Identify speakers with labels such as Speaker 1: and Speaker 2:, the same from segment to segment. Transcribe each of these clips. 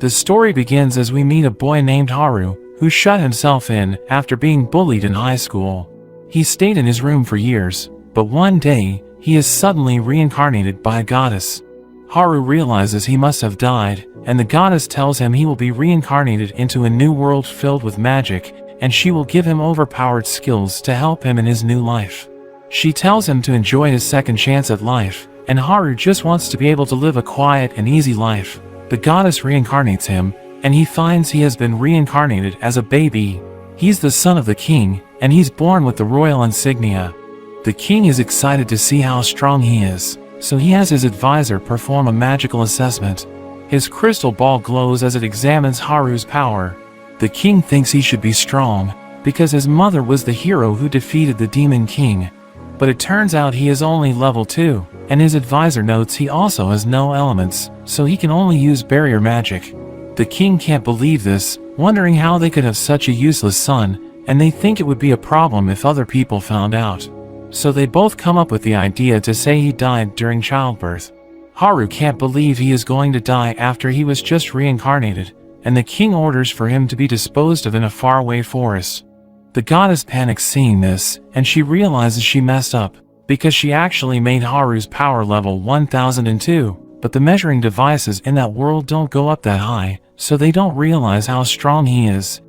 Speaker 1: The story begins as we meet a boy named Haru, who shut himself in after being bullied in high school. He stayed in his room for years, but one day, he is suddenly reincarnated by a goddess. Haru realizes he must have died, and the goddess tells him he will be reincarnated into a new world filled with magic, and she will give him overpowered skills to help him in his new life. She tells him to enjoy his second chance at life, and Haru just wants to be able to live a quiet and easy life. The goddess reincarnates him, and he finds he has been reincarnated as a baby. He's the son of the king, and he's born with the royal insignia. The king is excited to see how strong he is, so he has his advisor perform a magical assessment. His crystal ball glows as it examines Haru's power. The king thinks he should be strong, because his mother was the hero who defeated the Demon King. But it turns out he is only level 2, and his advisor notes he also has no elements, so he can only use barrier magic. The king can't believe this, wondering how they could have such a useless son, and they think it would be a problem if other people found out. So they both come up with the idea to say he died during childbirth. Haru can't believe he is going to die after he was just reincarnated, and the king orders for him to be disposed of in a faraway forest. The goddess panics seeing this, and she realizes she messed up, because she actually made Haru's power level 1002, but the measuring devices in that world don't go up that high, so they don't realize how strong he is.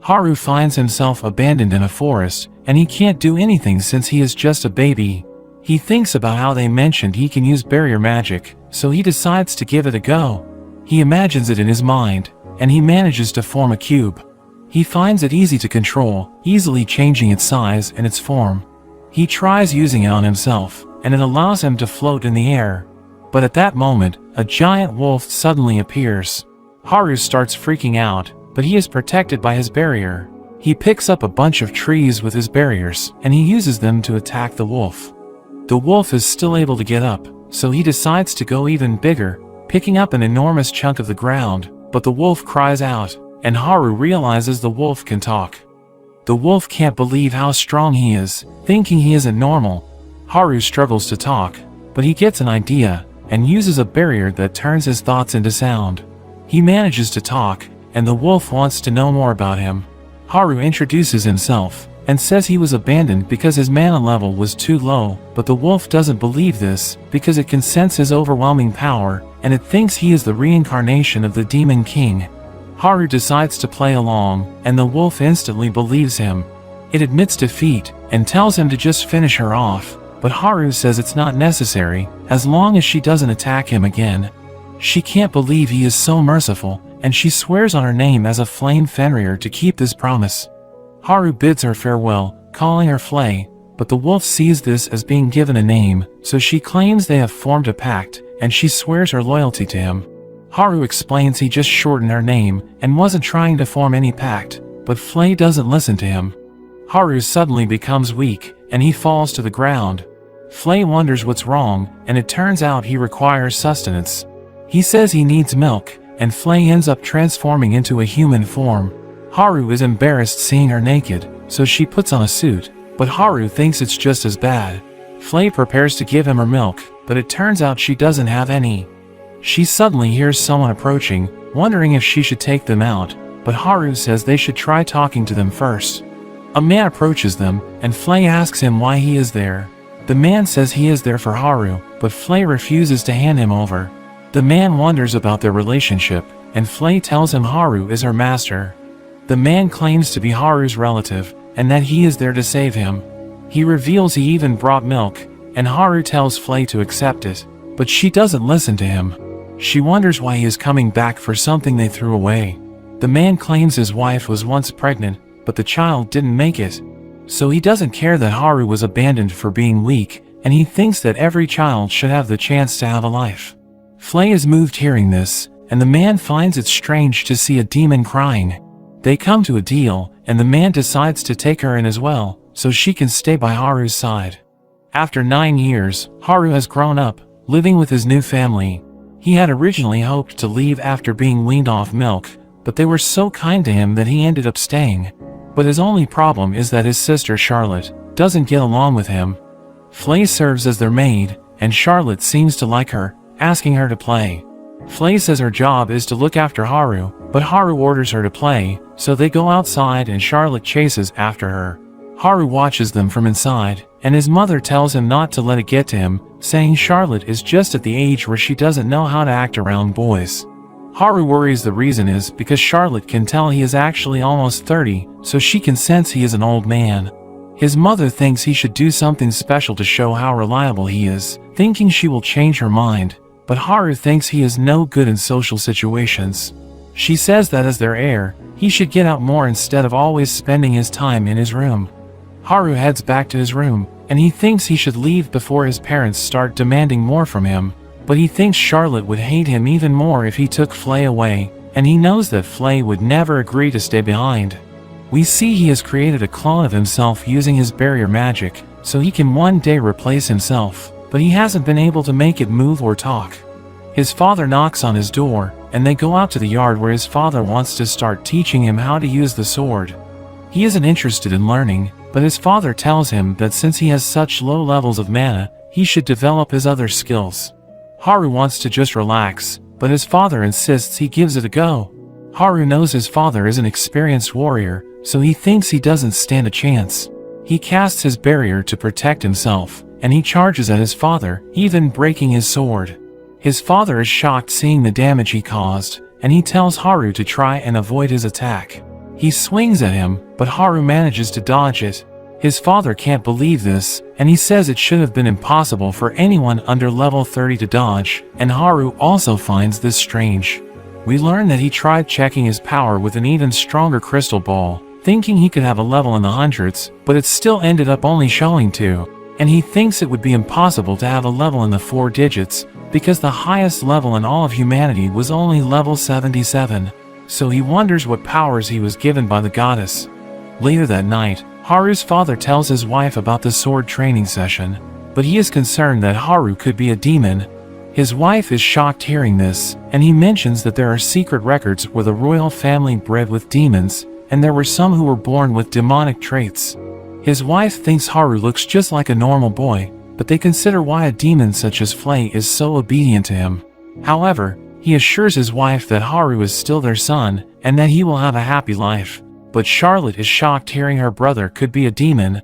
Speaker 1: Haru finds himself abandoned in a forest, and he can't do anything since he is just a baby. He thinks about how they mentioned he can use barrier magic, so he decides to give it a go. He imagines it in his mind, and he manages to form a cube. He finds it easy to control, easily changing its size and its form. He tries using it on himself, and it allows him to float in the air. But at that moment, a giant wolf suddenly appears. Haru starts freaking out, but he is protected by his barrier. He picks up a bunch of trees with his barriers, and he uses them to attack the wolf. The wolf is still able to get up, so he decides to go even bigger, picking up an enormous chunk of the ground, but the wolf cries out, and Haru realizes the wolf can talk. The wolf can't believe how strong he is, thinking he isn't normal. Haru struggles to talk, but he gets an idea, and uses a barrier that turns his thoughts into sound. He manages to talk, and the wolf wants to know more about him. Haru introduces himself, and says he was abandoned because his mana level was too low, but the wolf doesn't believe this, because it can sense his overwhelming power, and it thinks he is the reincarnation of the Demon King. Haru decides to play along, and the wolf instantly believes him. It admits defeat, and tells him to just finish her off, but Haru says it's not necessary, as long as she doesn't attack him again. She can't believe he is so merciful, and she swears on her name as a Flame Fenrir to keep this promise. Haru bids her farewell, calling her Flay, but the wolf sees this as being given a name, so she claims they have formed a pact, and she swears her loyalty to him. Haru explains he just shortened her name, and wasn't trying to form any pact, but Flay doesn't listen to him. Haru suddenly becomes weak, and he falls to the ground. Flay wonders what's wrong, and it turns out he requires sustenance. He says he needs milk, and Flay ends up transforming into a human form. Haru is embarrassed seeing her naked, so she puts on a suit, but Haru thinks it's just as bad. Flay prepares to give him her milk, but it turns out she doesn't have any. She suddenly hears someone approaching, wondering if she should take them out, but Haru says they should try talking to them first. A man approaches them, and Flay asks him why he is there. The man says he is there for Haru, but Flay refuses to hand him over. The man wonders about their relationship, and Flay tells him Haru is her master. The man claims to be Haru's relative, and that he is there to save him. He reveals he even brought milk, and Haru tells Flay to accept it, but she doesn't listen to him. She wonders why he is coming back for something they threw away. The man claims his wife was once pregnant, but the child didn't make it. So he doesn't care that Haru was abandoned for being weak, and he thinks that every child should have the chance to have a life. Flay is moved hearing this, and the man finds it strange to see a demon crying. They come to a deal, and the man decides to take her in as well, so she can stay by Haru's side. After 9 years, Haru has grown up, living with his new family. He had originally hoped to leave after being weaned off milk, but they were so kind to him that he ended up staying. But his only problem is that his sister Charlotte doesn't get along with him. Flay serves as their maid, and Charlotte seems to like her, asking her to play. Flay says her job is to look after Haru, but Haru orders her to play, so they go outside and Charlotte chases after her. Haru watches them from inside, and his mother tells him not to let it get to him, saying Charlotte is just at the age where she doesn't know how to act around boys. Haru worries the reason is because Charlotte can tell he is actually almost 30, so she can sense he is an old man. His mother thinks he should do something special to show how reliable he is, thinking she will change her mind, but Haru thinks he is no good in social situations. She says that as their heir, he should get out more instead of always spending his time in his room. Haru heads back to his room, and he thinks he should leave before his parents start demanding more from him, but he thinks Charlotte would hate him even more if he took Flay away, and he knows that Flay would never agree to stay behind. We see he has created a clone of himself using his barrier magic, so he can one day replace himself, but he hasn't been able to make it move or talk. His father knocks on his door, and they go out to the yard where his father wants to start teaching him how to use the sword. He isn't interested in learning, but his father tells him that since he has such low levels of mana, he should develop his other skills. Haru wants to just relax, but his father insists he gives it a go. Haru knows his father is an experienced warrior, so he thinks he doesn't stand a chance. He casts his barrier to protect himself, and he charges at his father, even breaking his sword. His father is shocked seeing the damage he caused, and he tells Haru to try and avoid his attack. He swings at him, but Haru manages to dodge it. His father can't believe this, and he says it should have been impossible for anyone under level 30 to dodge, and Haru also finds this strange. We learn that he tried checking his power with an even stronger crystal ball, thinking he could have a level in the hundreds, but it still ended up only showing 2, and he thinks it would be impossible to have a level in the 4 digits, because the highest level in all of humanity was only level 77, so he wonders what powers he was given by the goddess. Later that night, Haru's father tells his wife about the sword training session, but he is concerned that Haru could be a demon. His wife is shocked hearing this, and he mentions that there are secret records where the royal family bred with demons, and there were some who were born with demonic traits. His wife thinks Haru looks just like a normal boy, but they consider why a demon such as Flay is so obedient to him. However, he assures his wife that Haru is still their son, and that he will have a happy life. But Charlotte is shocked hearing her brother could be a demon.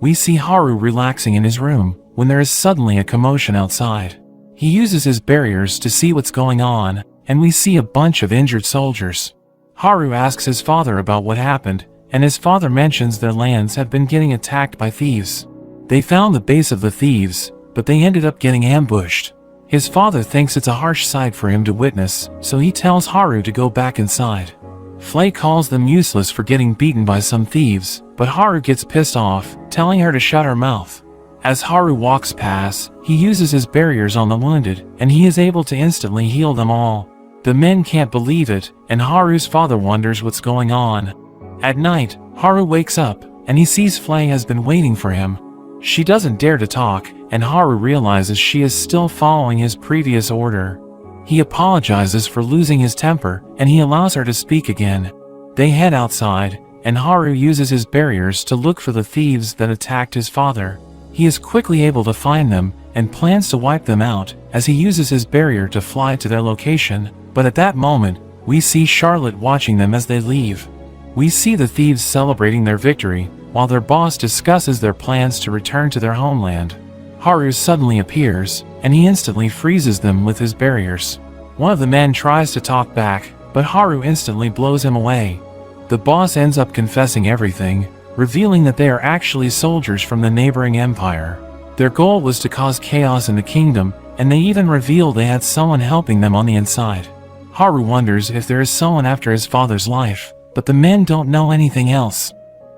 Speaker 1: We see Haru relaxing in his room, when there is suddenly a commotion outside. He uses his barriers to see what's going on, and we see a bunch of injured soldiers. Haru asks his father about what happened, and his father mentions their lands have been getting attacked by thieves. They found the base of the thieves, but they ended up getting ambushed. His father thinks it's a harsh sight for him to witness, so he tells Haru to go back inside. Flay calls them useless for getting beaten by some thieves, but Haru gets pissed off, telling her to shut her mouth. As Haru walks past, he uses his barriers on the wounded, and he is able to instantly heal them all. The men can't believe it, and Haru's father wonders what's going on. At night, Haru wakes up, and he sees Flay has been waiting for him. She doesn't dare to talk, and Haru realizes she is still following his previous order. He apologizes for losing his temper, and he allows her to speak again. They head outside, and Haru uses his barriers to look for the thieves that attacked his father. He is quickly able to find them, and plans to wipe them out, as he uses his barrier to fly to their location, but at that moment, we see Charlotte watching them as they leave. We see the thieves celebrating their victory, while their boss discusses their plans to return to their homeland. Haru suddenly appears, and he instantly freezes them with his barriers. One of the men tries to talk back, but Haru instantly blows him away. The boss ends up confessing everything, revealing that they are actually soldiers from the neighboring empire. Their goal was to cause chaos in the kingdom, and they even reveal they had someone helping them on the inside. Haru wonders if there is someone after his father's life, but the men don't know anything else.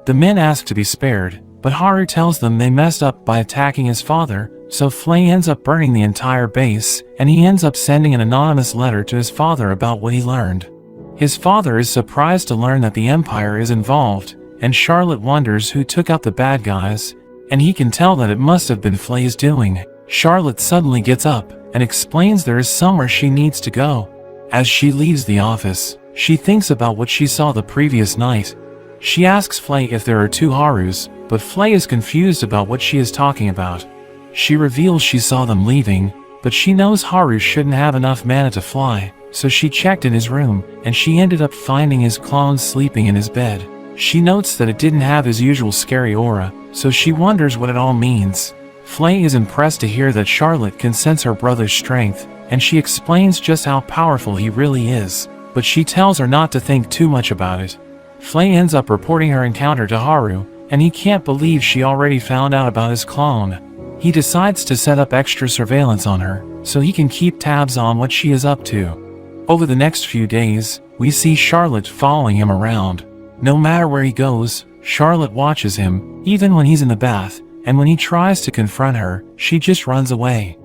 Speaker 1: The men ask to be spared, but Haru tells them they messed up by attacking his father, so Flay ends up burning the entire base, and he ends up sending an anonymous letter to his father about what he learned. His father is surprised to learn that the Empire is involved, and Charlotte wonders who took out the bad guys, and he can tell that it must have been Flay's doing. Charlotte suddenly gets up, and explains there is somewhere she needs to go. As she leaves the office, she thinks about what she saw the previous night. She asks Flay if there are 2 Harus, but Flay is confused about what she is talking about. She reveals she saw them leaving, but she knows Haru shouldn't have enough mana to fly, so she checked in his room, and she ended up finding his clone sleeping in his bed. She notes that it didn't have his usual scary aura, so she wonders what it all means. Flay is impressed to hear that Charlotte can sense her brother's strength, and she explains just how powerful he really is, but she tells her not to think too much about it. Flay ends up reporting her encounter to Haru, and he can't believe she already found out about his clone. He decides to set up extra surveillance on her, so he can keep tabs on what she is up to. Over the next few days, we see Charlotte following him around. No matter where he goes, Charlotte watches him, even when he's in the bath, and when he tries to confront her, she just runs away.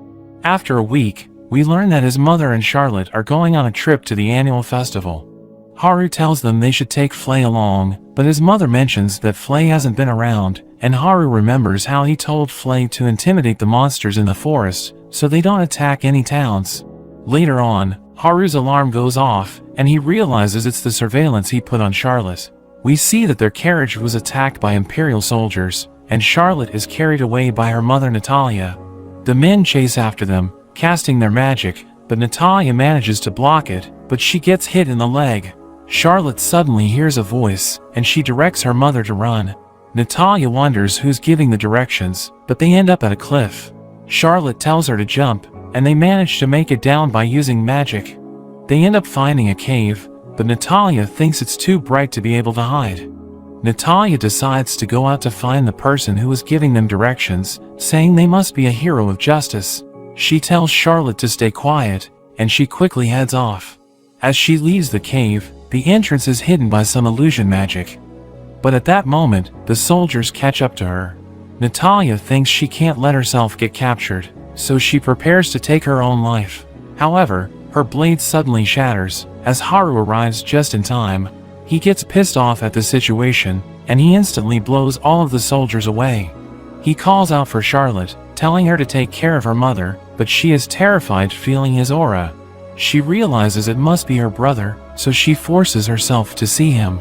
Speaker 1: After a week, we learn that his mother and Charlotte are going on a trip to the annual festival. Haru tells them they should take Flay along, but his mother mentions that Flay hasn't been around, and Haru remembers how he told Flay to intimidate the monsters in the forest, so they don't attack any towns. Later on, Haru's alarm goes off, and he realizes it's the surveillance he put on Charlotte. We see that their carriage was attacked by Imperial soldiers, and Charlotte is carried away by her mother Natalia. The men chase after them, casting their magic, but Natalia manages to block it, but she gets hit in the leg. Charlotte suddenly hears a voice, and she directs her mother to run. Natalia wonders who's giving the directions, but they end up at a cliff. Charlotte tells her to jump, and they manage to make it down by using magic. They end up finding a cave, but Natalia thinks it's too bright to be able to hide. Natalia decides to go out to find the person who was giving them directions, saying they must be a hero of justice. She tells Charlotte to stay quiet, and she quickly heads off. As she leaves the cave, the entrance is hidden by some illusion magic. But at that moment, the soldiers catch up to her. Natalia thinks she can't let herself get captured, so she prepares to take her own life. However, her blade suddenly shatters, as Haru arrives just in time. He gets pissed off at the situation, and he instantly blows all of the soldiers away. He calls out for Charlotte, telling her to take care of her mother, but she is terrified feeling his aura. She realizes it must be her brother, so she forces herself to see him.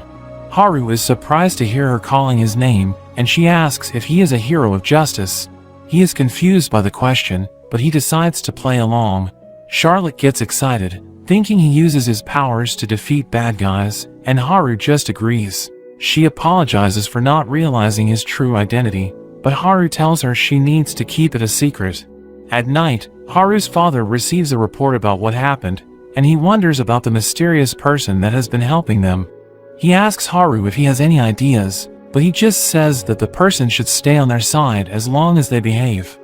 Speaker 1: Haru is surprised to hear her calling his name, and she asks if he is a hero of justice. He is confused by the question, but he decides to play along. Charlotte gets excited, thinking he uses his powers to defeat bad guys, and Haru just agrees. She apologizes for not realizing his true identity, but Haru tells her she needs to keep it a secret. At night, Haru's father receives a report about what happened, and he wonders about the mysterious person that has been helping them. He asks Haru if he has any ideas, but he just says that the person should stay on their side as long as they behave.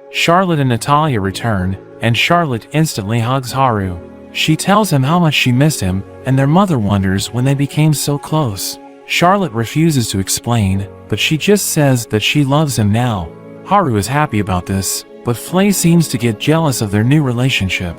Speaker 1: Charlotte and Natalia return, and Charlotte instantly hugs Haru. She tells him how much she missed him, and their mother wonders when they became so close. Charlotte refuses to explain, but she just says that she loves him now. Haru is happy about this, but Flay seems to get jealous of their new relationship.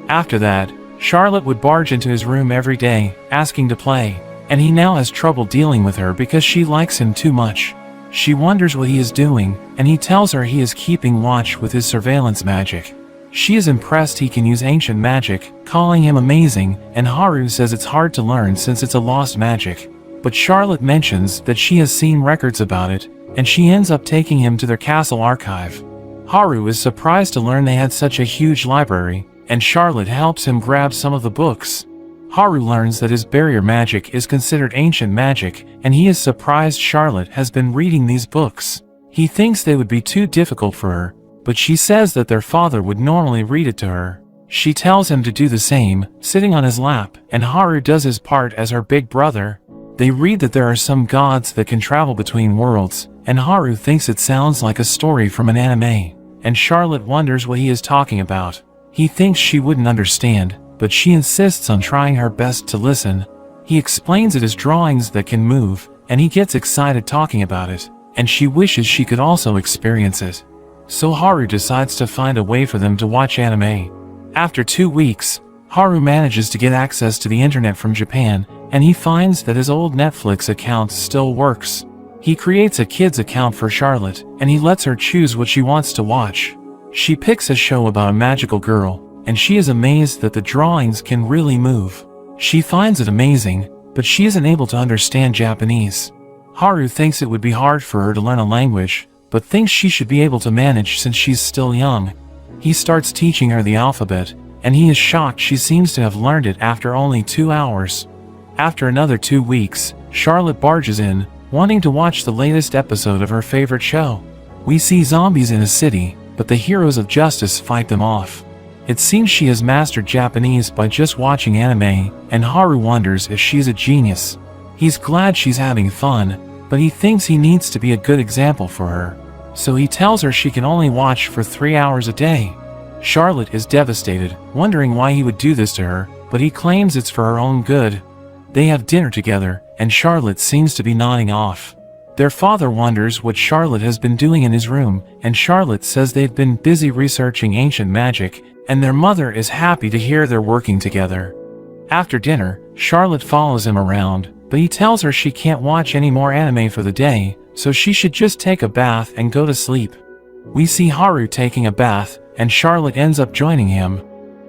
Speaker 1: After that, Charlotte would barge into his room every day, asking to play, and he now has trouble dealing with her because she likes him too much. She wonders what he is doing, and he tells her he is keeping watch with his surveillance magic. She is impressed he can use ancient magic, calling him amazing, and Haru says it's hard to learn since it's a lost magic. But Charlotte mentions that she has seen records about it, and she ends up taking him to their castle archive. Haru is surprised to learn they had such a huge library, and Charlotte helps him grab some of the books. Haru learns that his barrier magic is considered ancient magic, and he is surprised Charlotte has been reading these books. He thinks they would be too difficult for her, but she says that their father would normally read it to her. She tells him to do the same, sitting on his lap, and Haru does his part as her big brother. They read that there are some gods that can travel between worlds, and Haru thinks it sounds like a story from an anime, and Charlotte wonders what he is talking about. He thinks she wouldn't understand, but she insists on trying her best to listen. He explains it as drawings that can move, and he gets excited talking about it, and she wishes she could also experience it. So Haru decides to find a way for them to watch anime. After 2 weeks, Haru manages to get access to the internet from Japan, and he finds that his old Netflix account still works. He creates a kid's account for Charlotte, and he lets her choose what she wants to watch. She picks a show about a magical girl, and she is amazed that the drawings can really move. She finds it amazing, but she isn't able to understand Japanese. Haru thinks it would be hard for her to learn a language, but thinks she should be able to manage since she's still young. He starts teaching her the alphabet, and he is shocked she seems to have learned it after only 2 hours. After another 2 weeks, Charlotte barges in, wanting to watch the latest episode of her favorite show. We see zombies in a city, but the heroes of justice fight them off. It seems she has mastered Japanese by just watching anime, and Haru wonders if she's a genius. He's glad she's having fun, but he thinks he needs to be a good example for her. So he tells her she can only watch for 3 hours a day. Charlotte is devastated, wondering why he would do this to her, but he claims it's for her own good. They have dinner together, and Charlotte seems to be nodding off. Their father wonders what Charlotte has been doing in his room, and Charlotte says they've been busy researching ancient magic, and their mother is happy to hear they're working together. After dinner, Charlotte follows him around, but he tells her she can't watch any more anime for the day, so she should just take a bath and go to sleep. We see Haru taking a bath, and Charlotte ends up joining him.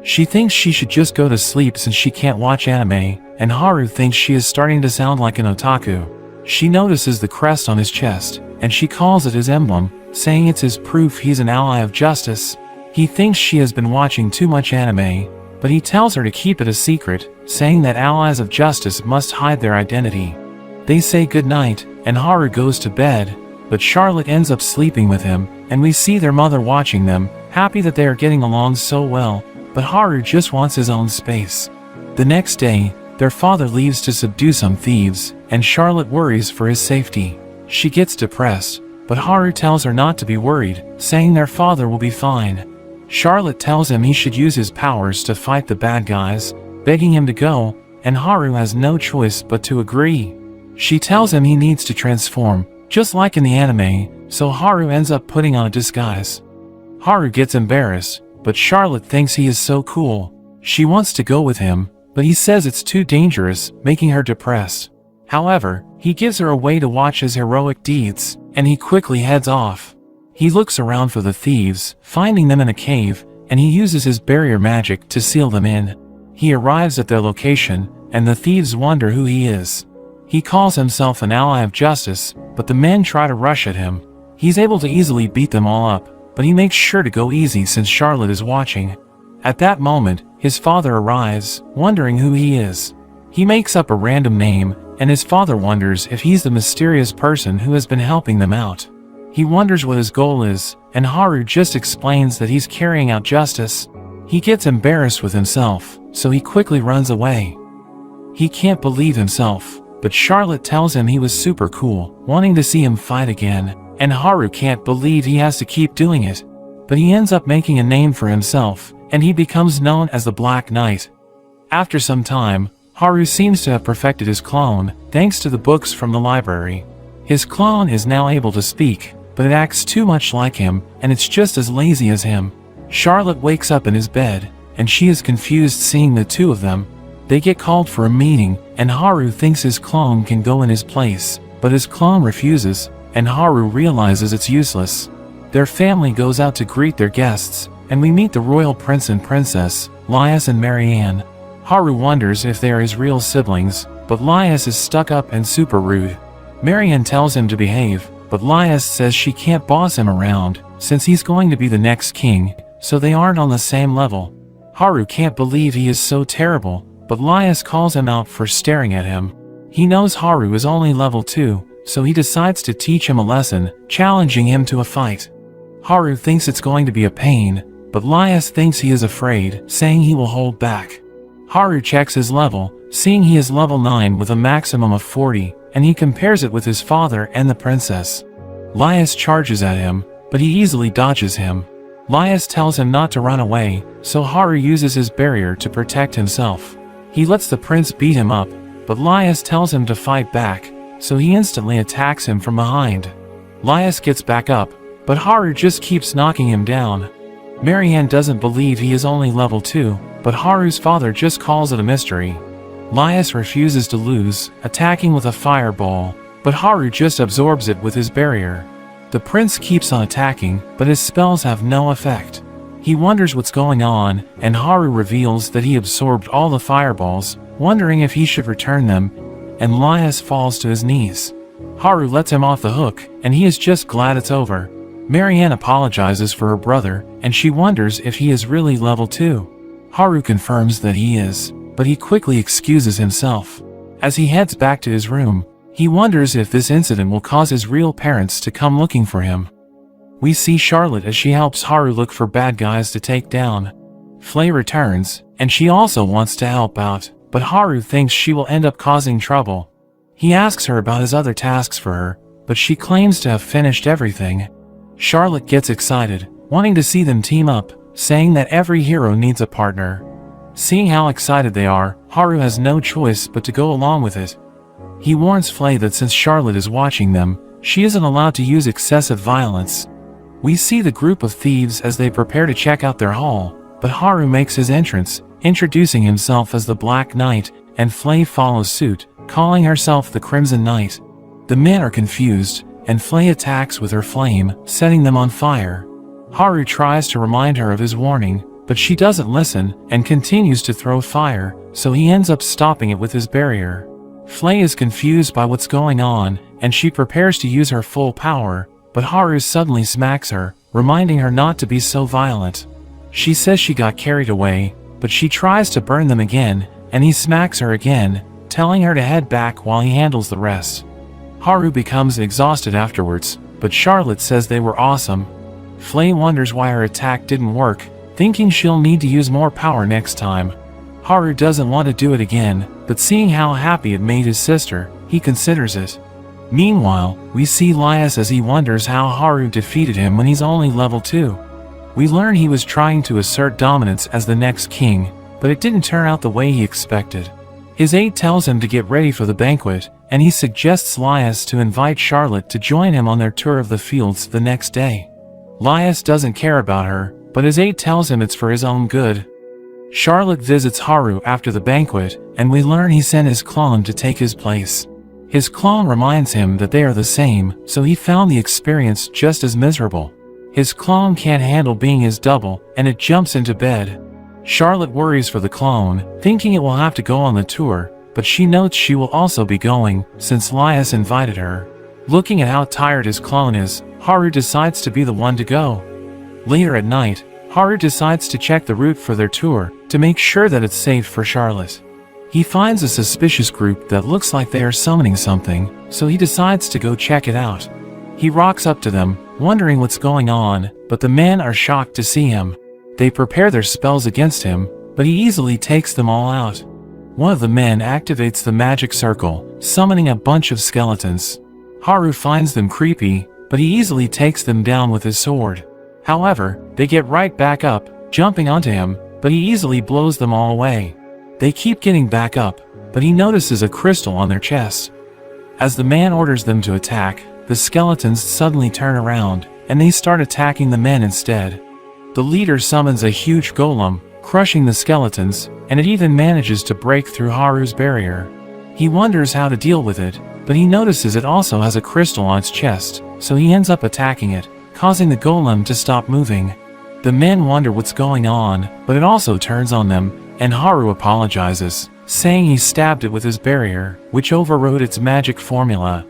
Speaker 1: She thinks she should just go to sleep since she can't watch anime, and Haru thinks she is starting to sound like an otaku. She notices the crest on his chest, and she calls it his emblem, saying it's his proof he's an ally of justice. He thinks she has been watching too much anime, but he tells her to keep it a secret, saying that allies of justice must hide their identity. They say goodnight, and Haru goes to bed, but Charlotte ends up sleeping with him, and we see their mother watching them, happy that they are getting along so well, but Haru just wants his own space. The next day, their father leaves to subdue some thieves, and Charlotte worries for his safety. She gets depressed, but Haru tells her not to be worried, saying their father will be fine. Charlotte tells him he should use his powers to fight the bad guys, begging him to go, and Haru has no choice but to agree. She tells him he needs to transform, just like in the anime, so Haru ends up putting on a disguise. Haru gets embarrassed, but Charlotte thinks he is so cool. She wants to go with him, but he says it's too dangerous, making her depressed. However, he gives her a way to watch his heroic deeds, and he quickly heads off. He looks around for the thieves, finding them in a cave, and he uses his barrier magic to seal them in. He arrives at their location, and the thieves wonder who he is. He calls himself an ally of justice, but the men try to rush at him. He's able to easily beat them all up, but he makes sure to go easy since Charlotte is watching. At that moment, his father arrives, wondering who he is. He makes up a random name, and his father wonders if he's the mysterious person who has been helping them out. He wonders what his goal is, and Haru just explains that he's carrying out justice. He gets embarrassed with himself, so he quickly runs away. He can't believe himself, but Charlotte tells him he was super cool, wanting to see him fight again, and Haru can't believe he has to keep doing it. But he ends up making a name for himself, and he becomes known as the Black Knight. After some time, Haru seems to have perfected his clone, thanks to the books from the library. His clone is now able to speak, but it acts too much like him, and it's just as lazy as him. Charlotte wakes up in his bed, and she is confused seeing the two of them. They get called for a meeting, and Haru thinks his clone can go in his place, but his clone refuses, and Haru realizes it's useless. Their family goes out to greet their guests, and we meet the royal prince and princess, Lias and Marianne. Haru wonders if they are his real siblings, but Lias is stuck up and super rude. Marianne tells him to behave, but Lias says she can't boss him around, since he's going to be the next king, so they aren't on the same level. Haru can't believe he is so terrible, but Lias calls him out for staring at him. He knows Haru is only level 2, so he decides to teach him a lesson, challenging him to a fight. Haru thinks it's going to be a pain, but Lias thinks he is afraid, saying he will hold back. Haru checks his level, seeing he is level 9 with a maximum of 40, and he compares it with his father and the princess. Lias charges at him, but he easily dodges him. Lias tells him not to run away, so Haru uses his barrier to protect himself. He lets the prince beat him up, but Lias tells him to fight back, so he instantly attacks him from behind. Lias gets back up, but Haru just keeps knocking him down. Marianne doesn't believe he is only level 2, but Haru's father just calls it a mystery. Lias refuses to lose, attacking with a fireball, but Haru just absorbs it with his barrier. The prince keeps on attacking, but his spells have no effect. He wonders what's going on, and Haru reveals that he absorbed all the fireballs, wondering if he should return them, and Lias falls to his knees. Haru lets him off the hook, and he is just glad it's over. Marianne apologizes for her brother, and she wonders if he is really level 2. Haru confirms that he is, but he quickly excuses himself. As he heads back to his room, he wonders if this incident will cause his real parents to come looking for him. We see Charlotte as she helps Haru look for bad guys to take down. Flay returns, and she also wants to help out, but Haru thinks she will end up causing trouble. He asks her about his other tasks for her, but she claims to have finished everything. Charlotte gets excited, wanting to see them team up, saying that every hero needs a partner. Seeing how excited they are, Haru has no choice but to go along with it. He warns Flay that since Charlotte is watching them, she isn't allowed to use excessive violence. We see the group of thieves as they prepare to check out their haul, but Haru makes his entrance, introducing himself as the Black Knight, and Flay follows suit, calling herself the Crimson Knight. The men are confused, and Flay attacks with her flame, setting them on fire. Haru tries to remind her of his warning, but she doesn't listen and continues to throw fire, so he ends up stopping it with his barrier. Flay is confused by what's going on, and she prepares to use her full power, but Haru suddenly smacks her, reminding her not to be so violent. She says she got carried away, but she tries to burn them again, and he smacks her again, telling her to head back while he handles the rest. Haru becomes exhausted afterwards, but Charlotte says they were awesome. Flay wonders why her attack didn't work, thinking she'll need to use more power next time. Haru doesn't want to do it again, but seeing how happy it made his sister, he considers it. Meanwhile, we see Lias as he wonders how Haru defeated him when he's only level 2. We learn he was trying to assert dominance as the next king, but it didn't turn out the way he expected. His aide tells him to get ready for the banquet, and he suggests Lias to invite Charlotte to join him on their tour of the fields the next day. Lias doesn't care about her, but his aide tells him it's for his own good. Charlotte visits Haru after the banquet, and we learn he sent his clone to take his place. His clone reminds him that they are the same, so he found the experience just as miserable. His clone can't handle being his double, and it jumps into bed. Charlotte worries for the clone, thinking it will have to go on the tour, but she notes she will also be going, since Lias invited her. Looking at how tired his clone is, Haru decides to be the one to go. Later at night, Haru decides to check the route for their tour, to make sure that it's safe for Charlotte. He finds a suspicious group that looks like they are summoning something, so he decides to go check it out. He rocks up to them, wondering what's going on, but the men are shocked to see him. They prepare their spells against him, but he easily takes them all out. One of the men activates the magic circle, summoning a bunch of skeletons. Haru finds them creepy, but he easily takes them down with his sword. However, they get right back up, jumping onto him, but he easily blows them all away. They keep getting back up, but he notices a crystal on their chests. As the man orders them to attack, the skeletons suddenly turn around, and they start attacking the men instead. The leader summons a huge golem, crushing the skeletons, and it even manages to break through Haru's barrier. He wonders how to deal with it, but he notices it also has a crystal on its chest, so he ends up attacking it, causing the golem to stop moving. The men wonder what's going on, but it also turns on them, and Haru apologizes, saying he stabbed it with his barrier, which overrode its magic formula.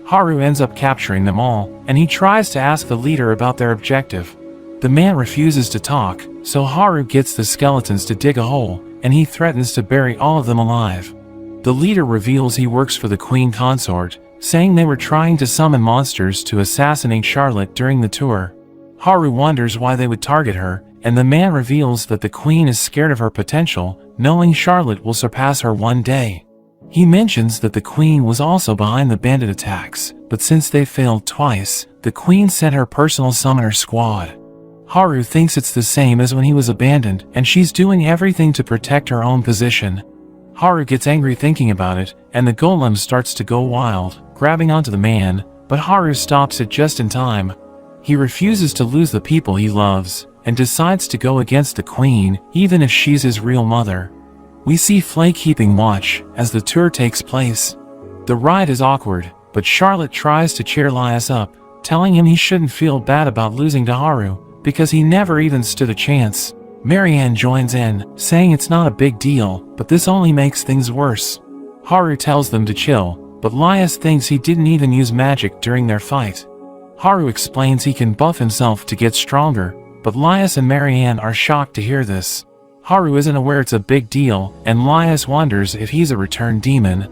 Speaker 1: Haru ends up capturing them all, and he tries to ask the leader about their objective. The man refuses to talk, so Haru gets the skeletons to dig a hole, and he threatens to bury all of them alive. The leader reveals he works for the Queen Consort, saying they were trying to summon monsters to assassinate Charlotte during the tour. Haru wonders why they would target her, and the man reveals that the Queen is scared of her potential, knowing Charlotte will surpass her one day. He mentions that the Queen was also behind the bandit attacks, but since they failed twice, the Queen sent her personal summoner squad. Haru thinks it's the same as when he was abandoned, and she's doing everything to protect her own position. Haru gets angry thinking about it, and the golem starts to go wild, grabbing onto the man, but Haru stops it just in time. He refuses to lose the people he loves, and decides to go against the Queen, even if she's his real mother. We see Flay keeping watch as the tour takes place. The ride is awkward, but Charlotte tries to cheer Lias up, telling him he shouldn't feel bad about losing to Haru, because he never even stood a chance. Marianne joins in, saying it's not a big deal, but this only makes things worse. Haru tells them to chill, but Lias thinks he didn't even use magic during their fight. Haru explains he can buff himself to get stronger, but Lias and Marianne are shocked to hear this. Haru isn't aware it's a big deal, and Lias wonders if he's a returned demon.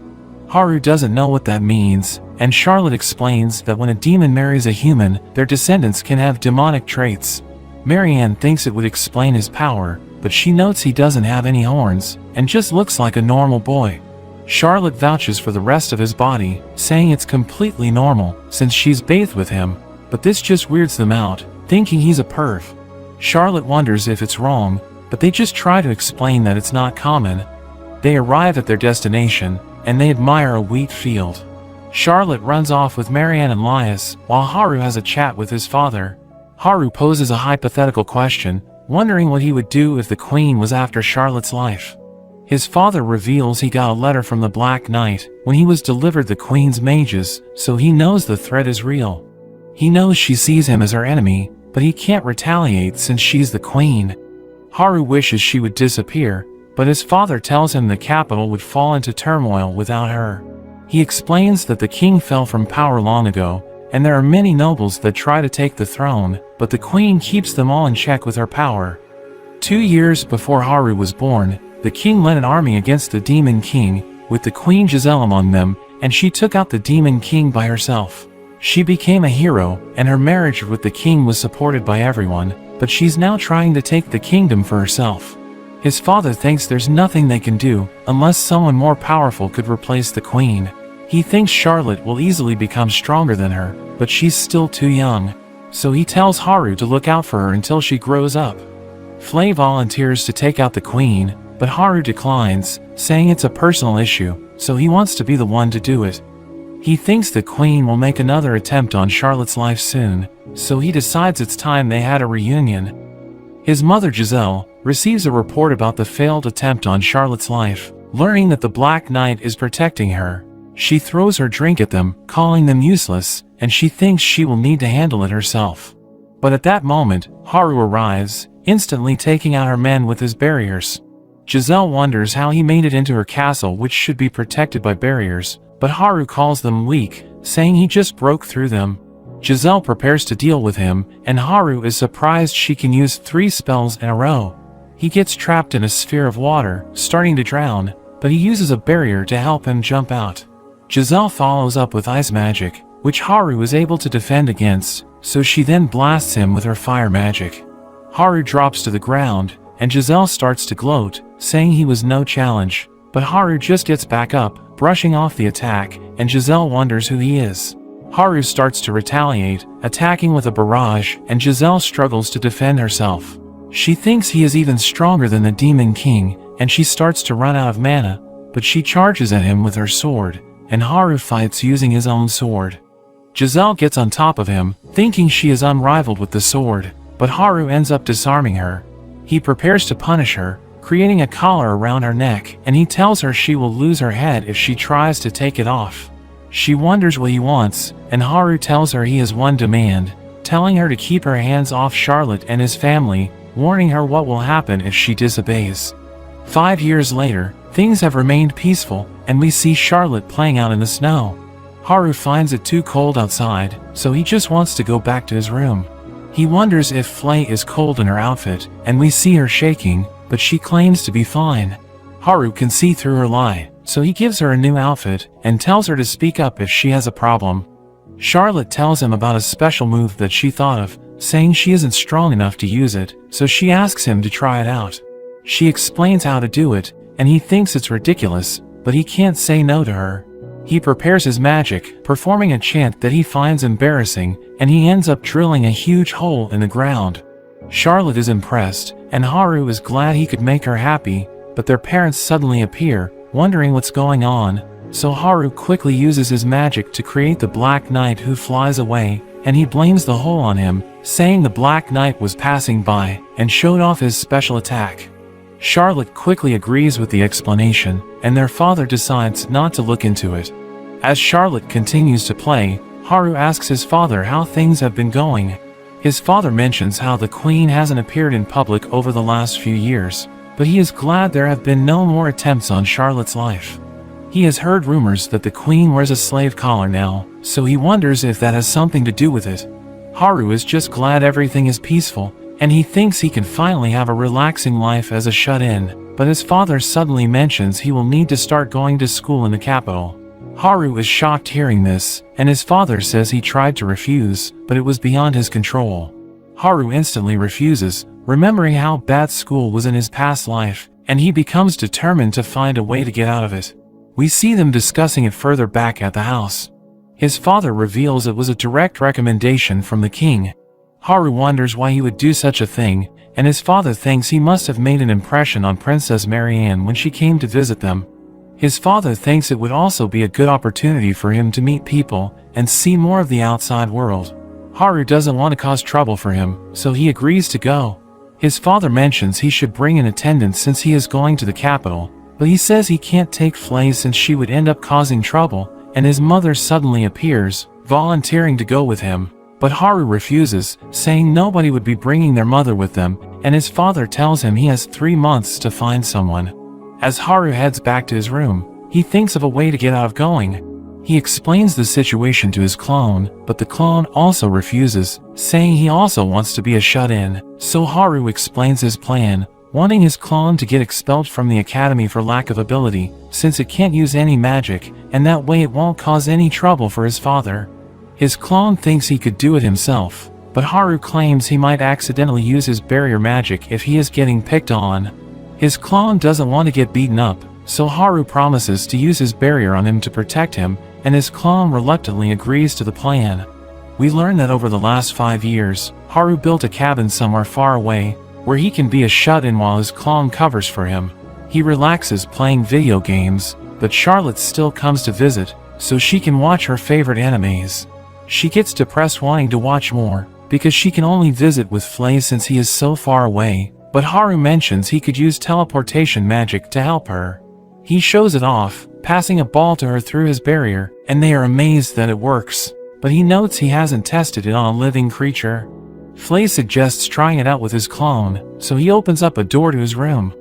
Speaker 1: Haru doesn't know what that means, and Charlotte explains that when a demon marries a human, their descendants can have demonic traits. Marianne thinks it would explain his power, but she notes he doesn't have any horns, and just looks like a normal boy. Charlotte vouches for the rest of his body, saying it's completely normal, since she's bathed with him, but this just weirds them out, thinking he's a perv. Charlotte wonders if it's wrong, but they just try to explain that it's not common. They arrive at their destination, and they admire a wheat field. Charlotte runs off with Marianne and Lias, while Haru has a chat with his father. Haru poses a hypothetical question, wondering what he would do if the queen was after Charlotte's life. His father reveals he got a letter from the Black Knight when he was delivered the queen's mages, so he knows the threat is real. He knows she sees him as her enemy, but he can't retaliate since she's the queen. Haru wishes she would disappear, but his father tells him the capital would fall into turmoil without her. He explains that the king fell from power long ago, and there are many nobles that try to take the throne, but the queen keeps them all in check with her power. 2 years before Haru was born, the king led an army against the Demon King, with the Queen Giselle among them, and she took out the Demon King by herself. She became a hero, and her marriage with the king was supported by everyone, but she's now trying to take the kingdom for herself. His father thinks there's nothing they can do, unless someone more powerful could replace the queen. He thinks Charlotte will easily become stronger than her, but she's still too young. So he tells Haru to look out for her until she grows up. Flay volunteers to take out the queen, but Haru declines, saying it's a personal issue, so he wants to be the one to do it. He thinks the queen will make another attempt on Charlotte's life soon, so he decides it's time they had a reunion. His mother Giselle receives a report about the failed attempt on Charlotte's life. Learning that the Black Knight is protecting her, she throws her drink at them, calling them useless, and she thinks she will need to handle it herself. But at that moment, Haru arrives, instantly taking out her men with his barriers. Giselle wonders how he made it into her castle, which should be protected by barriers, but Haru calls them weak, saying he just broke through them. Giselle prepares to deal with him, and Haru is surprised she can use 3 spells in a row. He gets trapped in a sphere of water, starting to drown, but he uses a barrier to help him jump out. Giselle follows up with ice magic, which Haru is able to defend against, so she then blasts him with her fire magic. Haru drops to the ground, and Giselle starts to gloat, saying he was no challenge, but Haru just gets back up, brushing off the attack, and Giselle wonders who he is. Haru starts to retaliate, attacking with a barrage, and Giselle struggles to defend herself. She thinks he is even stronger than the Demon King, and she starts to run out of mana, but she charges at him with her sword, and Haru fights using his own sword. Giselle gets on top of him, thinking she is unrivaled with the sword, but Haru ends up disarming her. He prepares to punish her, creating a collar around her neck, and he tells her she will lose her head if she tries to take it off. She wonders what he wants, and Haru tells her he has one demand, telling her to keep her hands off Charlotte and his family, warning her what will happen if she disobeys. 5 years later, things have remained peaceful, and we see Charlotte playing out in the snow. Haru finds it too cold outside, so he just wants to go back to his room. He wonders if Flay is cold in her outfit, and we see her shaking, but she claims to be fine. Haru can see through her lie, so he gives her a new outfit, and tells her to speak up if she has a problem. Charlotte tells him about a special move that she thought of, saying she isn't strong enough to use it, so she asks him to try it out. She explains how to do it, and he thinks it's ridiculous, but he can't say no to her. He prepares his magic, performing a chant that he finds embarrassing, and he ends up drilling a huge hole in the ground. Charlotte is impressed, and Haru is glad he could make her happy, but their parents suddenly appear, wondering what's going on, so Haru quickly uses his magic to create the Black Knight, who flies away, and he blames the hole on him, saying the Black Knight was passing by, and showed off his special attack. Charlotte quickly agrees with the explanation, and their father decides not to look into it. As Charlotte continues to play, Haru asks his father how things have been going. His father mentions how the queen hasn't appeared in public over the last few years, but he is glad there have been no more attempts on Charlotte's life. He has heard rumors that the queen wears a slave collar now, so he wonders if that has something to do with it. Haru is just glad everything is peaceful, and he thinks he can finally have a relaxing life as a shut-in, but his father suddenly mentions he will need to start going to school in the capital. Haru is shocked hearing this, and his father says he tried to refuse, but it was beyond his control. Haru instantly refuses, remembering how bad school was in his past life, and he becomes determined to find a way to get out of it. We see them discussing it further back at the house. His father reveals it was a direct recommendation from the king. Haru wonders why he would do such a thing, and his father thinks he must have made an impression on Princess Marianne when she came to visit them. His father thinks it would also be a good opportunity for him to meet people and see more of the outside world. Haru doesn't want to cause trouble for him, so he agrees to go. His father mentions he should bring an attendant since he is going to the capital, but he says he can't take Flay since she would end up causing trouble, and his mother suddenly appears, volunteering to go with him. But Haru refuses, saying nobody would be bringing their mother with them, and his father tells him he has 3 months to find someone. As Haru heads back to his room, he thinks of a way to get out of going. He explains the situation to his clone, but the clone also refuses, saying he also wants to be a shut-in. So Haru explains his plan, wanting his clone to get expelled from the academy for lack of ability, since it can't use any magic, and that way it won't cause any trouble for his father. His clone thinks he could do it himself, but Haru claims he might accidentally use his barrier magic if he is getting picked on. His clone doesn't want to get beaten up, so Haru promises to use his barrier on him to protect him, and his clone reluctantly agrees to the plan. We learn that over the last 5 years, Haru built a cabin somewhere far away, where he can be a shut-in while his clone covers for him. He relaxes playing video games, but Charlotte still comes to visit, so she can watch her favorite animes. She gets depressed wanting to watch more, because she can only visit with Flay since he is so far away, but Haru mentions he could use teleportation magic to help her. He shows it off, passing a ball to her through his barrier, and they are amazed that it works, but he notes he hasn't tested it on a living creature. Flay suggests trying it out with his clone, so he opens up a door to his room.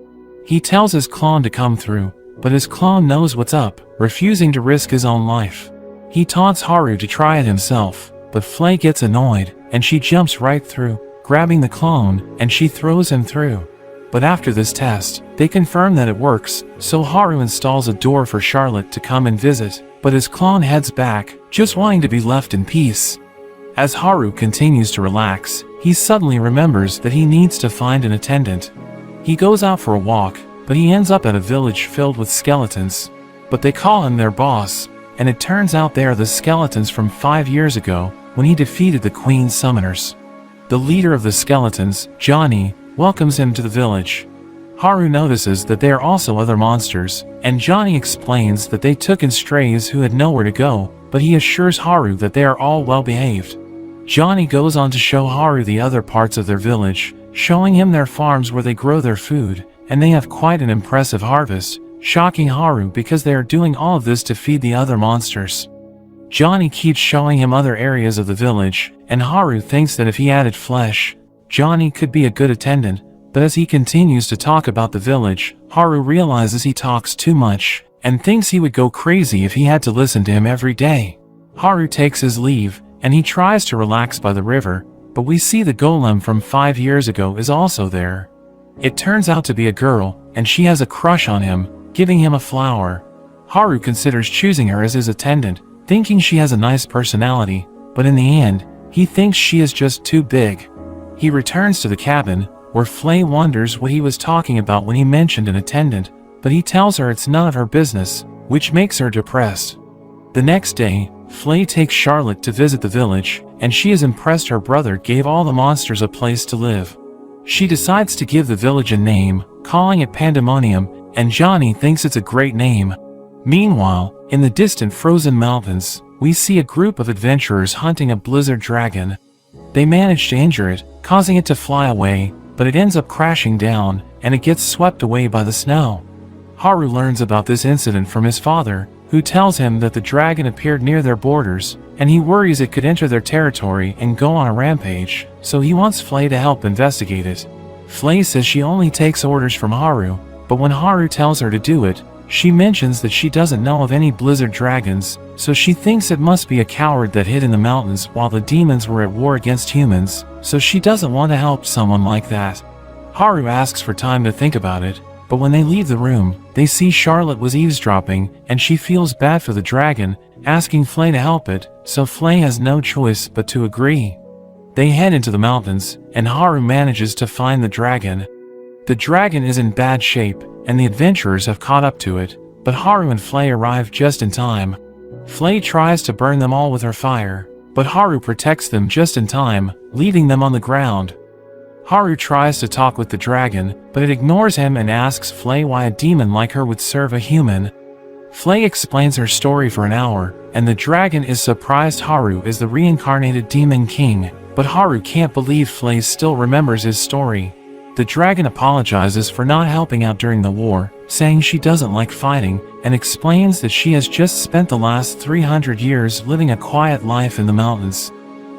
Speaker 1: He tells his clone to come through, but his clone knows what's up, refusing to risk his own life. He taunts Haru to try it himself, but Flay gets annoyed, and she jumps right through, grabbing the clone, and she throws him through. But after this test, they confirm that it works, so Haru installs a door for Charlotte to come and visit, but his clone heads back, just wanting to be left in peace. As Haru continues to relax, he suddenly remembers that he needs to find an attendant. He goes out for a walk, but he ends up at a village filled with skeletons. But they call him their boss, and it turns out they are the skeletons from 5 years ago, when he defeated the Queen's summoners. The leader of the skeletons, Johnny, welcomes him to the village. Haru notices that there are also other monsters, and Johnny explains that they took in strays who had nowhere to go, but he assures Haru that they are all well behaved. Johnny goes on to show Haru the other parts of their village, showing him their farms where they grow their food, and they have quite an impressive harvest, shocking Haru because they are doing all of this to feed the other monsters. Johnny keeps showing him other areas of the village, and Haru thinks that if he added flesh, Johnny could be a good attendant, but as he continues to talk about the village, Haru realizes he talks too much, and thinks he would go crazy if he had to listen to him every day. Haru takes his leave, and he tries to relax by the river, but we see the golem from 5 years ago is also there. It turns out to be a girl, and she has a crush on him, giving him a flower. Haru considers choosing her as his attendant, thinking she has a nice personality, but in the end, he thinks she is just too big. He returns to the cabin, where Flay wonders what he was talking about when he mentioned an attendant, but he tells her it's none of her business, which makes her depressed. The next day, Flay takes Charlotte to visit the village, and she is impressed her brother gave all the monsters a place to live. She decides to give the village a name, calling it Pandemonium, and Johnny thinks it's a great name. Meanwhile, in the distant frozen mountains, we see a group of adventurers hunting a blizzard dragon. They manage to injure it, causing it to fly away, but it ends up crashing down, and it gets swept away by the snow. Haru learns about this incident from his father, who tells him that the dragon appeared near their borders, and he worries it could enter their territory and go on a rampage, so he wants Flay to help investigate it. Flay says she only takes orders from Haru, but when Haru tells her to do it, She mentions that she doesn't know of any blizzard dragons, so she thinks it must be a coward that hid in the mountains while the demons were at war against humans, so she doesn't want to help someone like that. Haru asks for time to think about it, but when they leave the room, they see Charlotte was eavesdropping, and she feels bad for the dragon, asking Flay to help it, so Flay has no choice but to agree. They head into the mountains, and Haru manages to find the dragon. The dragon is in bad shape, and the adventurers have caught up to it, but Haru and Flay arrive just in time. Flay tries to burn them all with her fire, but Haru protects them just in time, leaving them on the ground. Haru tries to talk with the dragon, but it ignores him and asks Flay why a demon like her would serve a human. Flay explains her story for an hour, and the dragon is surprised Haru is the reincarnated Demon King, but Haru can't believe Flay still remembers his story. The dragon apologizes for not helping out during the war, saying she doesn't like fighting, and explains that she has just spent the last 300 years living a quiet life in the mountains.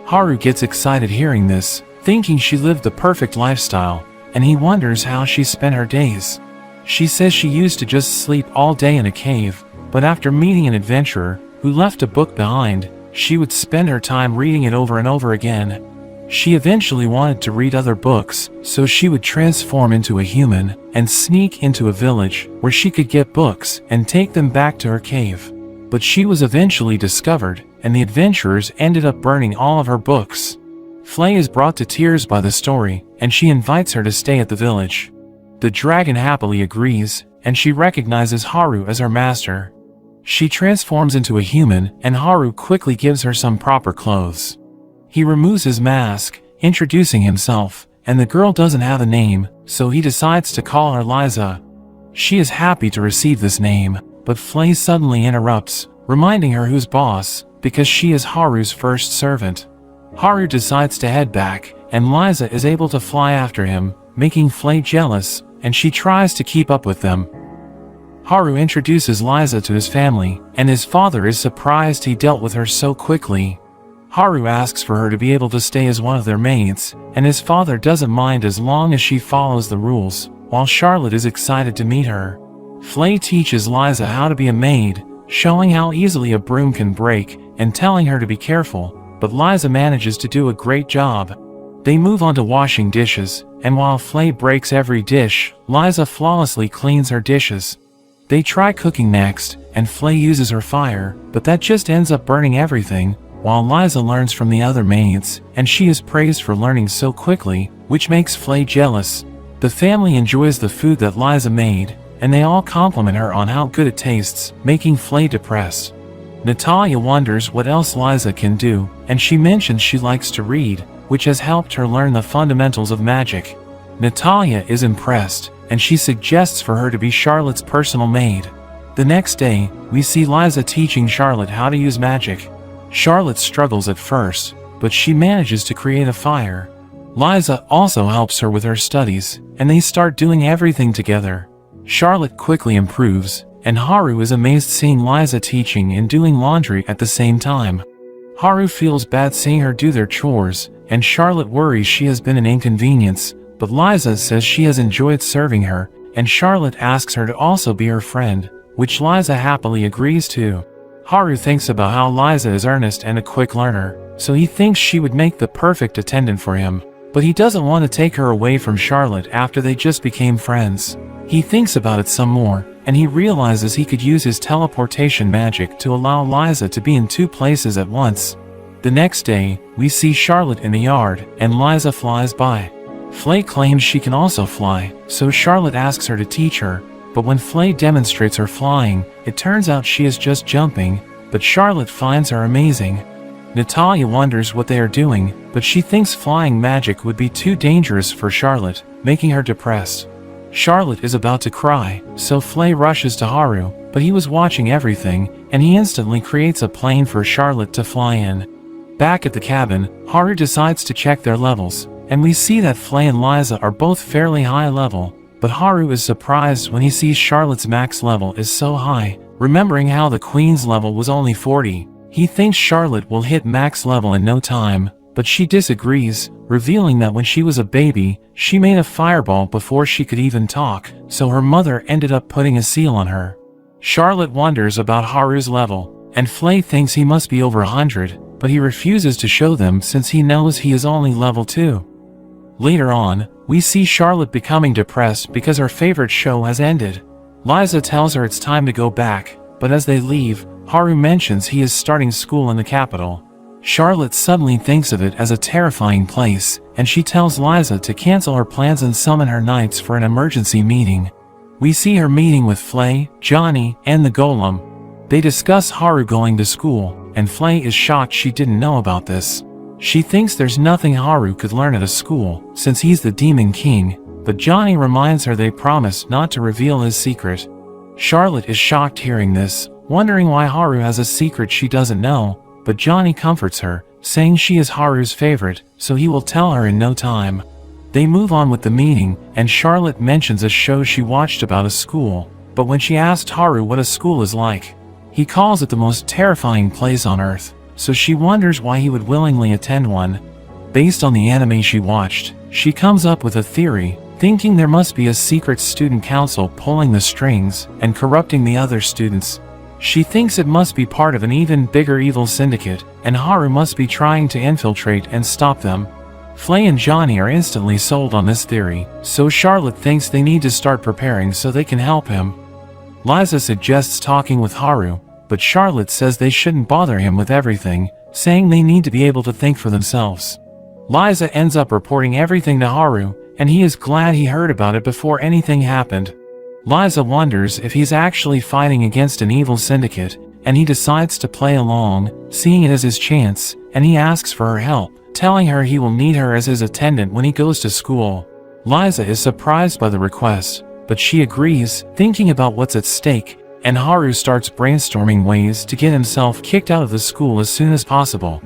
Speaker 1: Haru gets excited hearing this, thinking she lived the perfect lifestyle, and he wonders how she spent her days. She says she used to just sleep all day in a cave, but after meeting an adventurer who left a book behind, she would spend her time reading it over and over again. She eventually wanted to read other books, so she would transform into a human and sneak into a village where she could get books and take them back to her cave. But she was eventually discovered, and the adventurers ended up burning all of her books. Flay is brought to tears by the story, and she invites her to stay at the village. The dragon happily agrees, and she recognizes Haru as her master. She transforms into a human, and Haru quickly gives her some proper clothes. He removes his mask, introducing himself, and the girl doesn't have a name, so he decides to call her Liza. She is happy to receive this name, but Flay suddenly interrupts, reminding her who's boss, because she is Haru's first servant. Haru decides to head back, and Liza is able to fly after him, making Flay jealous, and she tries to keep up with them. Haru introduces Liza to his family, and his father is surprised he dealt with her so quickly. Haru asks for her to be able to stay as one of their maids, and his father doesn't mind as long as she follows the rules, while Charlotte is excited to meet her. Flay teaches Liza how to be a maid, showing how easily a broom can break, and telling her to be careful, but Liza manages to do a great job. They move on to washing dishes, and while Flay breaks every dish, Liza flawlessly cleans her dishes. They try cooking next, and Flay uses her fire, but that just ends up burning everything, while Liza learns from the other maids, and she is praised for learning so quickly, which makes Flay jealous. The family enjoys the food that Liza made, and they all compliment her on how good it tastes, making Flay depressed. Natalia wonders what else Liza can do, and she mentions she likes to read, which has helped her learn the fundamentals of magic. Natalia is impressed, and she suggests for her to be Charlotte's personal maid. The next day, we see Liza teaching Charlotte how to use magic. Charlotte struggles at first, but she manages to create a fire. Liza also helps her with her studies, and they start doing everything together. Charlotte quickly improves, and Haru is amazed seeing Liza teaching and doing laundry at the same time. Haru feels bad seeing her do their chores, and Charlotte worries she has been an inconvenience, but Liza says she has enjoyed serving her, and Charlotte asks her to also be her friend, which Liza happily agrees to. Haru thinks about how Liza is earnest and a quick learner, so he thinks she would make the perfect attendant for him, but he doesn't want to take her away from Charlotte after they just became friends. He thinks about it some more, and he realizes he could use his teleportation magic to allow Liza to be in two places at once. The next day, we see Charlotte in the yard, and Liza flies by. Flay claims she can also fly, so Charlotte asks her to teach her, but when Flay demonstrates her flying, it turns out she is just jumping, but Charlotte finds her amazing. Natalia wonders what they are doing, but she thinks flying magic would be too dangerous for Charlotte, making her depressed. Charlotte is about to cry, so Flay rushes to Haru, but he was watching everything, and he instantly creates a plane for Charlotte to fly in. Back at the cabin, Haru decides to check their levels, and we see that Flay and Liza are both fairly high level, but Haru is surprised when he sees Charlotte's max level is so high, remembering how the Queen's level was only 40. He thinks Charlotte will hit max level in no time, but she disagrees, revealing that when she was a baby, she made a fireball before she could even talk, so her mother ended up putting a seal on her. Charlotte wonders about Haru's level, and Flay thinks he must be over 100, but he refuses to show them since he knows he is only level 2. Later on, we see Charlotte becoming depressed because her favorite show has ended. Liza tells her it's time to go back, but as they leave, Haru mentions he is starting school in the capital. Charlotte suddenly thinks of it as a terrifying place, and she tells Liza to cancel her plans and summon her knights for an emergency meeting. We see her meeting with Flay, Johnny, and the Golem. They discuss Haru going to school, and Flay is shocked she didn't know about this. She thinks there's nothing Haru could learn at a school, since he's the Demon King, but Johnny reminds her they promised not to reveal his secret. Charlotte is shocked hearing this, wondering why Haru has a secret she doesn't know, but Johnny comforts her, saying she is Haru's favorite, so he will tell her in no time. They move on with the meeting, and Charlotte mentions a show she watched about a school, but when she asked Haru what a school is like, he calls it the most terrifying place on earth, so she wonders why he would willingly attend one. Based on the anime she watched, she comes up with a theory, thinking there must be a secret student council pulling the strings and corrupting the other students. She thinks it must be part of an even bigger evil syndicate, and Haru must be trying to infiltrate and stop them. Flay and Johnny are instantly sold on this theory, so Charlotte thinks they need to start preparing so they can help him. Liza suggests talking with Haru, but Charlotte says they shouldn't bother him with everything, saying they need to be able to think for themselves. Liza ends up reporting everything to Haru, and he is glad he heard about it before anything happened. Liza wonders if he's actually fighting against an evil syndicate, and he decides to play along, seeing it as his chance, and he asks for her help, telling her he will need her as his attendant when he goes to school. Liza is surprised by the request, but she agrees, thinking about what's at stake, and Haru starts brainstorming ways to get himself kicked out of the school as soon as possible.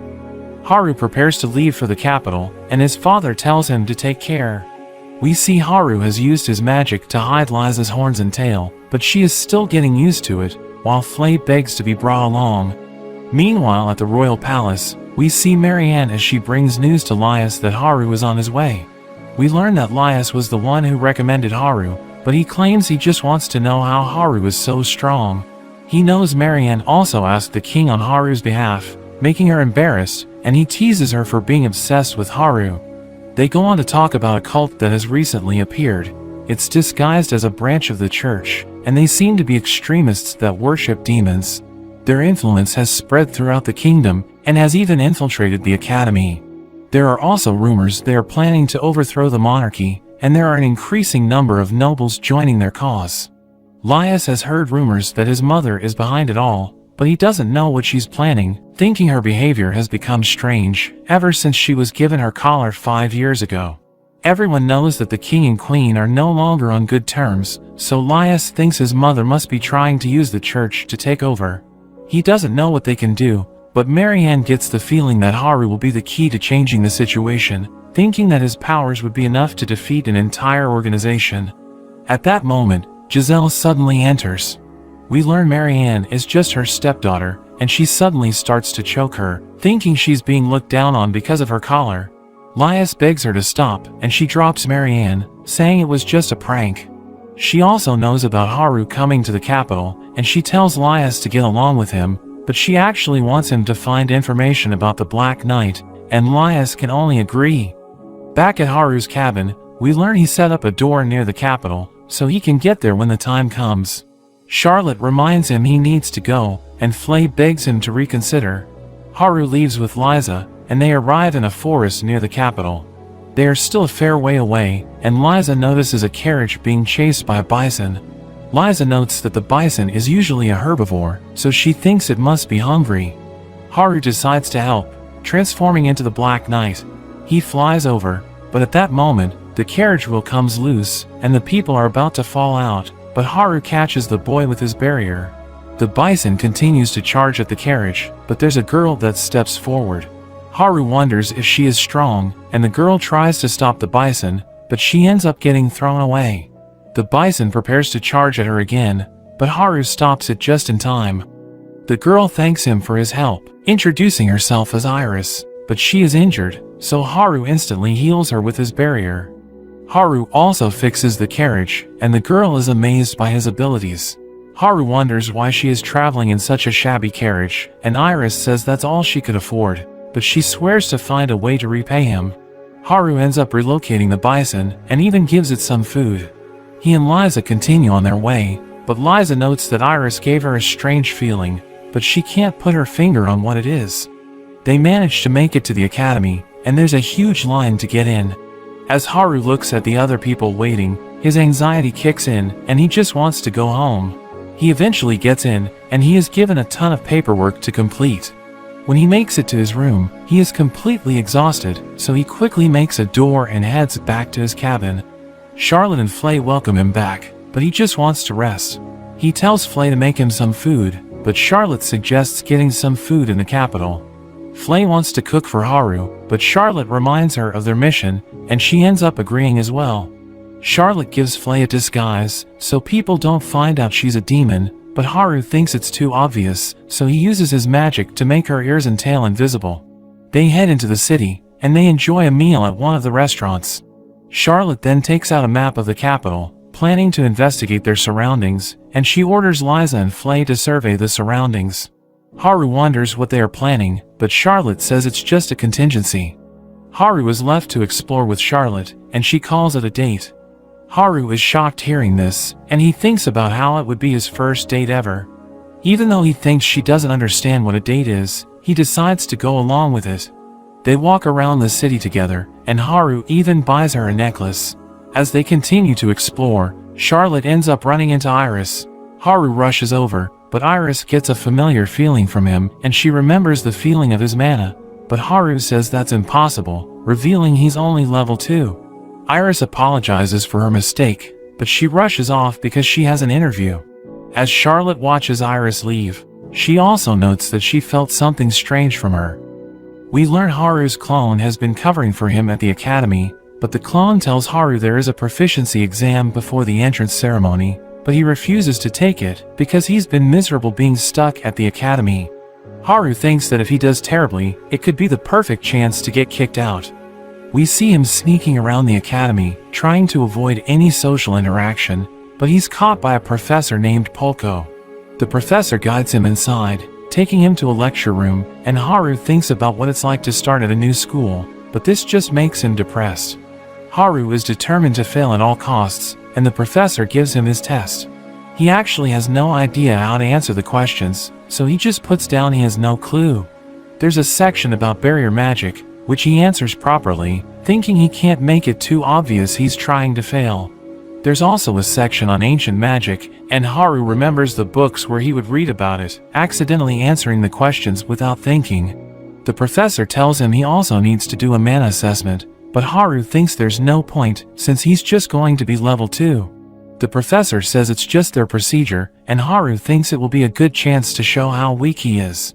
Speaker 1: Haru prepares to leave for the capital, and his father tells him to take care. We see Haru has used his magic to hide Liza's horns and tail, but she is still getting used to it, while Flay begs to be brought along. Meanwhile at the royal palace, we see Marianne as she brings news to Lias that Haru is on his way. We learn that Lias was the one who recommended Haru, but he claims he just wants to know how Haru is so strong. He knows Marianne also asked the king on Haru's behalf, making her embarrassed, and he teases her for being obsessed with Haru. They go on to talk about a cult that has recently appeared. It's disguised as a branch of the church, and they seem to be extremists that worship demons. Their influence has spread throughout the kingdom, and has even infiltrated the academy. There are also rumors they are planning to overthrow the monarchy, and there are an increasing number of nobles joining their cause. Lias has heard rumors that his mother is behind it all, but he doesn't know what she's planning, thinking her behavior has become strange ever since she was given her collar 5 years ago. Everyone knows that the king and queen are no longer on good terms, so Lias thinks his mother must be trying to use the church to take over. He doesn't know what they can do, but Marianne gets the feeling that Haru will be the key to changing the situation, thinking that his powers would be enough to defeat an entire organization. At that moment, Giselle suddenly enters. We learn Marianne is just her stepdaughter, and she suddenly starts to choke her, thinking she's being looked down on because of her collar. Lias begs her to stop, and she drops Marianne, saying it was just a prank. She also knows about Haru coming to the capital, and she tells Lias to get along with him, but she actually wants him to find information about the Black Knight, and Lias can only agree. Back at Haru's cabin, we learn he set up a door near the capital, so he can get there when the time comes. Charlotte reminds him he needs to go, and Flay begs him to reconsider. Haru leaves with Liza, and they arrive in a forest near the capital. They are still a fair way away, and Liza notices a carriage being chased by a bison. Liza notes that the bison is usually a herbivore, so she thinks it must be hungry. Haru decides to help, transforming into the Black Knight. He flies over, but at that moment, the carriage wheel comes loose, and the people are about to fall out, but Haru catches the boy with his barrier. The bison continues to charge at the carriage, but there's a girl that steps forward. Haru wonders if she is strong, and the girl tries to stop the bison, but she ends up getting thrown away. The bison prepares to charge at her again, but Haru stops it just in time. The girl thanks him for his help, introducing herself as Iris, but she is injured, so Haru instantly heals her with his barrier. Haru also fixes the carriage, and the girl is amazed by his abilities. Haru wonders why she is traveling in such a shabby carriage, and Iris says that's all she could afford, but she swears to find a way to repay him. Haru ends up relocating the bison, and even gives it some food. He and Liza continue on their way, but Liza notes that Iris gave her a strange feeling, but she can't put her finger on what it is. They manage to make it to the academy, and there's a huge line to get in. As Haru looks at the other people waiting, his anxiety kicks in, and he just wants to go home. He eventually gets in, and he is given a ton of paperwork to complete. When he makes it to his room, he is completely exhausted, so he quickly makes a door and heads back to his cabin. Charlotte and Flay welcome him back, but he just wants to rest. He tells Flay to make him some food, but Charlotte suggests getting some food in the capital. Flay wants to cook for Haru, but Charlotte reminds her of their mission, and she ends up agreeing as well. Charlotte gives Flay a disguise, so people don't find out she's a demon, but Haru thinks it's too obvious, so he uses his magic to make her ears and tail invisible. They head into the city, and they enjoy a meal at one of the restaurants. Charlotte then takes out a map of the capital, planning to investigate their surroundings, and she orders Liza and Flay to survey the surroundings. Haru wonders what they are planning, but Charlotte says it's just a contingency. Haru is left to explore with Charlotte, and she calls it a date. Haru is shocked hearing this, and he thinks about how it would be his first date ever. Even though he thinks she doesn't understand what a date is, he decides to go along with it. They walk around the city together, and Haru even buys her a necklace. As they continue to explore, Charlotte ends up running into Iris. Haru rushes over, but Iris gets a familiar feeling from him, and she remembers the feeling of his mana, but Haru says that's impossible, revealing he's only level 2. Iris apologizes for her mistake, but she rushes off because she has an interview. As Charlotte watches Iris leave, she also notes that she felt something strange from her. We learn Haru's clone has been covering for him at the academy, but the clone tells Haru there is a proficiency exam before the entrance ceremony, but he refuses to take it because he's been miserable being stuck at the academy. Haru thinks that if he does terribly, it could be the perfect chance to get kicked out. We see him sneaking around the academy, trying to avoid any social interaction, but he's caught by a professor named Polko. The professor guides him inside, taking him to a lecture room, and Haru thinks about what it's like to start at a new school, but this just makes him depressed. Haru is determined to fail at all costs, and the professor gives him his test. He actually has no idea how to answer the questions, so he just puts down he has no clue. There's a section about barrier magic, which he answers properly, thinking he can't make it too obvious he's trying to fail. There's also a section on ancient magic, and Haru remembers the books where he would read about it, accidentally answering the questions without thinking. The professor tells him he also needs to do a mana assessment, but Haru thinks there's no point, since he's just going to be level 2. The professor says it's just their procedure, and Haru thinks it will be a good chance to show how weak he is.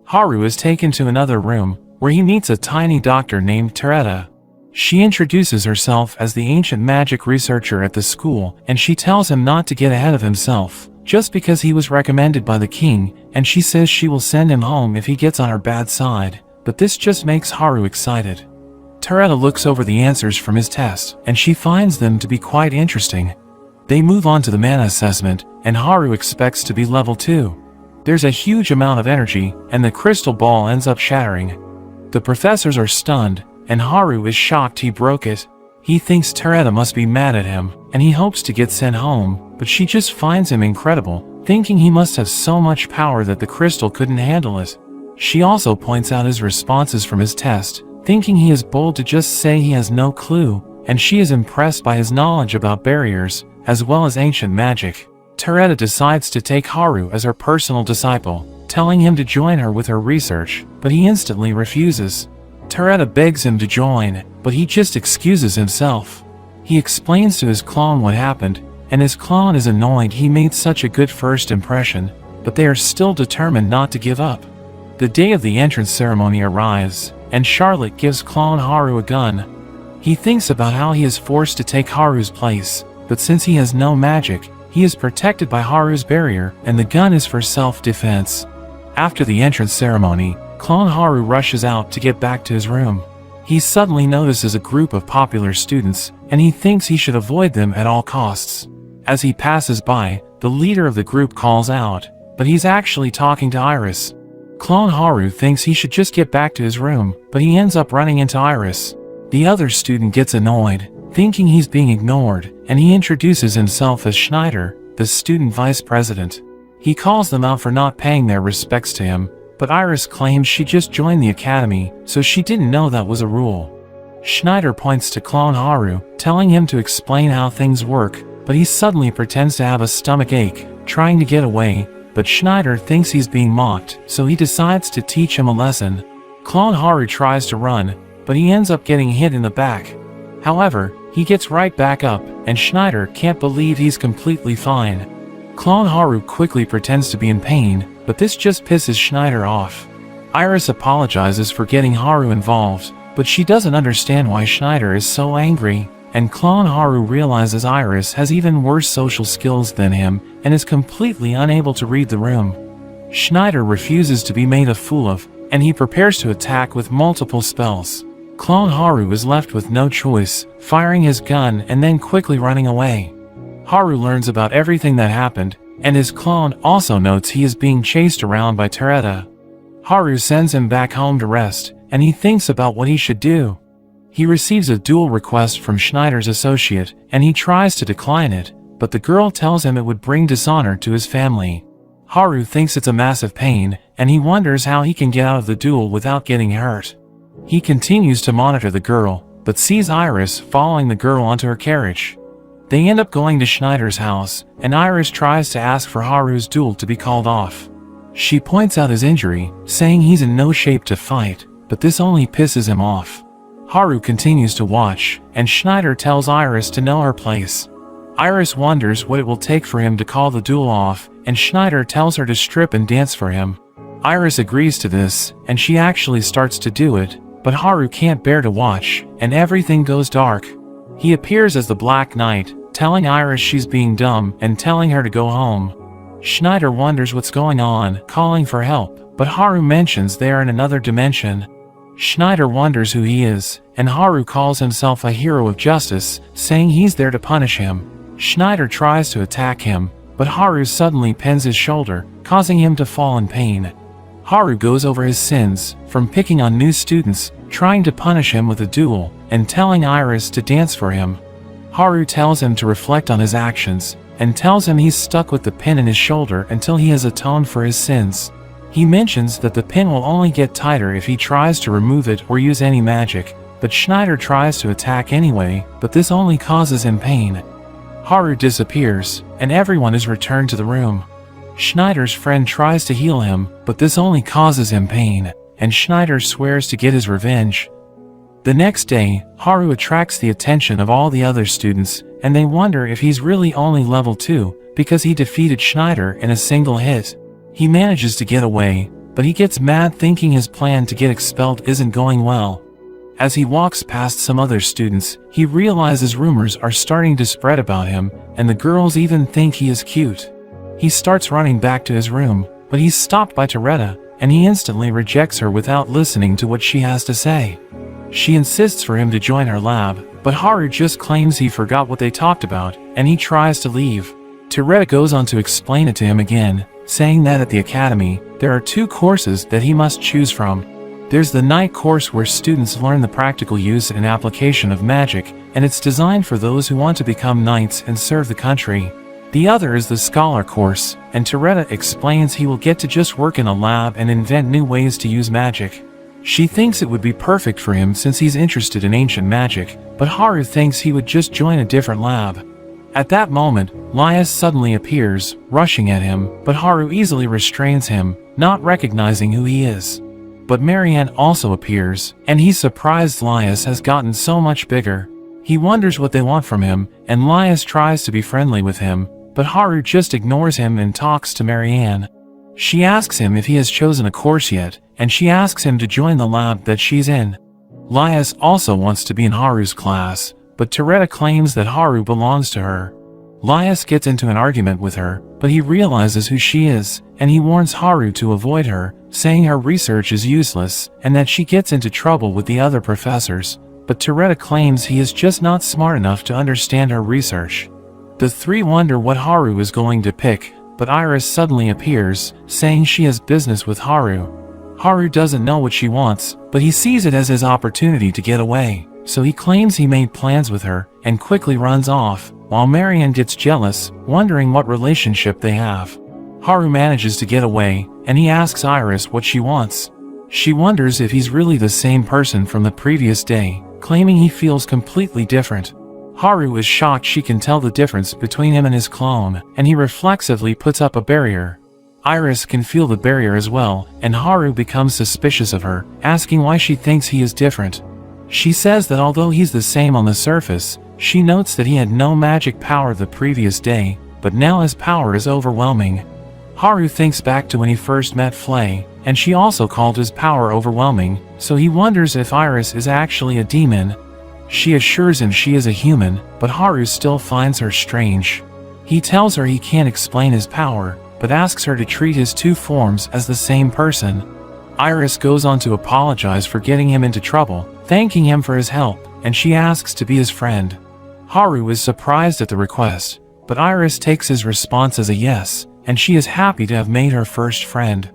Speaker 1: Haru is taken to another room, where he meets a tiny doctor named Teretta. She introduces herself as the ancient magic researcher at the school, and she tells him not to get ahead of himself, just because he was recommended by the king, and she says she will send him home if he gets on her bad side, but this just makes Haru excited. Teretta looks over the answers from his test, and she finds them to be quite interesting. They move on to the mana assessment, and Haru expects to be level 2. There's a huge amount of energy, and the crystal ball ends up shattering. The professors are stunned, and Haru is shocked he broke it. He thinks Teretta must be mad at him, and he hopes to get sent home, but she just finds him incredible, thinking he must have so much power that the crystal couldn't handle it. She also points out his responses from his test, thinking he is bold to just say he has no clue, and she is impressed by his knowledge about barriers, as well as ancient magic. Teretta decides to take Haru as her personal disciple, telling him to join her with her research, but he instantly refuses. Teretta begs him to join, but he just excuses himself. He explains to his clone what happened, and his clone is annoyed he made such a good first impression, but they are still determined not to give up. The day of the entrance ceremony arrives, and Charlotte gives clone Haru a gun. He thinks about how he is forced to take Haru's place, but since he has no magic, he is protected by Haru's barrier, and the gun is for self-defense. After the entrance ceremony, clone Haru rushes out to get back to his room. He suddenly notices a group of popular students, and he thinks he should avoid them at all costs. As he passes by, the leader of the group calls out, but he's actually talking to Iris. Clone Haru thinks he should just get back to his room, but he ends up running into Iris. The other student gets annoyed, thinking he's being ignored, and he introduces himself as Schneider, the student vice president. He calls them out for not paying their respects to him, but Iris claims she just joined the academy, so she didn't know that was a rule. Schneider points to Clone Haru, telling him to explain how things work, but he suddenly pretends to have a stomach ache, trying to get away, but Schneider thinks he's being mocked, so he decides to teach him a lesson. Clone Haru tries to run, but he ends up getting hit in the back. However, he gets right back up, and Schneider can't believe he's completely fine. Clone Haru quickly pretends to be in pain, but this just pisses Schneider off. Iris apologizes for getting Haru involved, but she doesn't understand why Schneider is so angry, and Clone Haru realizes Iris has even worse social skills than him and is completely unable to read the room. Schneider refuses to be made a fool of, and he prepares to attack with multiple spells. Clone Haru is left with no choice, firing his gun and then quickly running away. Haru learns about everything that happened, and his clone also notes he is being chased around by Tereta. Haru sends him back home to rest, and he thinks about what he should do. He receives a duel request from Schneider's associate, and he tries to decline it, but the girl tells him it would bring dishonor to his family. Haru thinks it's a massive pain, and he wonders how he can get out of the duel without getting hurt. He continues to monitor the girl, but sees Iris following the girl onto her carriage. They end up going to Schneider's house, and Iris tries to ask for Haru's duel to be called off. She points out his injury, saying he's in no shape to fight, but this only pisses him off. Haru continues to watch, and Schneider tells Iris to know her place. Iris wonders what it will take for him to call the duel off, and Schneider tells her to strip and dance for him. Iris agrees to this, and she actually starts to do it, but Haru can't bear to watch, and everything goes dark. He appears as the Black Knight, telling Iris she's being dumb and telling her to go home. Schneider wonders what's going on, calling for help, but Haru mentions they are in another dimension. Schneider wonders who he is, and Haru calls himself a hero of justice, saying he's there to punish him. Schneider tries to attack him, but Haru suddenly pins his shoulder, causing him to fall in pain. Haru goes over his sins, from picking on new students, trying to punish him with a duel, and telling Iris to dance for him. Haru tells him to reflect on his actions, and tells him he's stuck with the pin in his shoulder until he has atoned for his sins. He mentions that the pin will only get tighter if he tries to remove it or use any magic, but Schneider tries to attack anyway, but this only causes him pain. Haru disappears, and everyone is returned to the room. Schneider's friend tries to heal him, but this only causes him pain, and Schneider swears to get his revenge. The next day, Haru attracts the attention of all the other students, and they wonder if he's really only level 2, because he defeated Schneider in a single hit. He manages to get away, but he gets mad thinking his plan to get expelled isn't going well. As he walks past some other students, he realizes rumors are starting to spread about him, and the girls even think he is cute. He starts running back to his room, but he's stopped by Tereta, and he instantly rejects her without listening to what she has to say. She insists for him to join her lab, but Haru just claims he forgot what they talked about, and he tries to leave. Tereta goes on to explain it to him again, saying that at the academy, there are 2 courses that he must choose from. There's the night course where students learn the practical use and application of magic, and it's designed for those who want to become knights and serve the country. The other is the scholar course, and Tereta explains he will get to just work in a lab and invent new ways to use magic. She thinks it would be perfect for him since he's interested in ancient magic, but Haru thinks he would just join a different lab. At that moment, Lias suddenly appears, rushing at him, but Haru easily restrains him, not recognizing who he is. But Marianne also appears, and he's surprised Lias has gotten so much bigger. He wonders what they want from him, and Lias tries to be friendly with him, but Haru just ignores him and talks to Marianne. She asks him if he has chosen a course yet, and she asks him to join the lab that she's in. Lias also wants to be in Haru's class, but Tereta claims that Haru belongs to her. Lias gets into an argument with her, but he realizes who she is, and he warns Haru to avoid her, saying her research is useless, and that she gets into trouble with the other professors, but Tereta claims he is just not smart enough to understand her research. The three wonder what Haru is going to pick, but Iris suddenly appears, saying she has business with Haru. Haru doesn't know what she wants, but he sees it as his opportunity to get away, so he claims he made plans with her, and quickly runs off, while Marian gets jealous, wondering what relationship they have. Haru manages to get away, and he asks Iris what she wants. She wonders if he's really the same person from the previous day, claiming he feels completely different. Haru is shocked she can tell the difference between him and his clone, and he reflexively puts up a barrier. Iris can feel the barrier as well, and Haru becomes suspicious of her, asking why she thinks he is different. She says that although he's the same on the surface, she notes that he had no magic power the previous day, but now his power is overwhelming. Haru thinks back to when he first met Flay, and she also called his power overwhelming, so he wonders if Iris is actually a demon. She assures him she is a human, but Haru still finds her strange. He tells her he can't explain his power, but asks her to treat his two forms as the same person. Iris goes on to apologize for getting him into trouble, thanking him for his help, and she asks to be his friend. Haru is surprised at the request, but Iris takes his response as a yes, and she is happy to have made her first friend.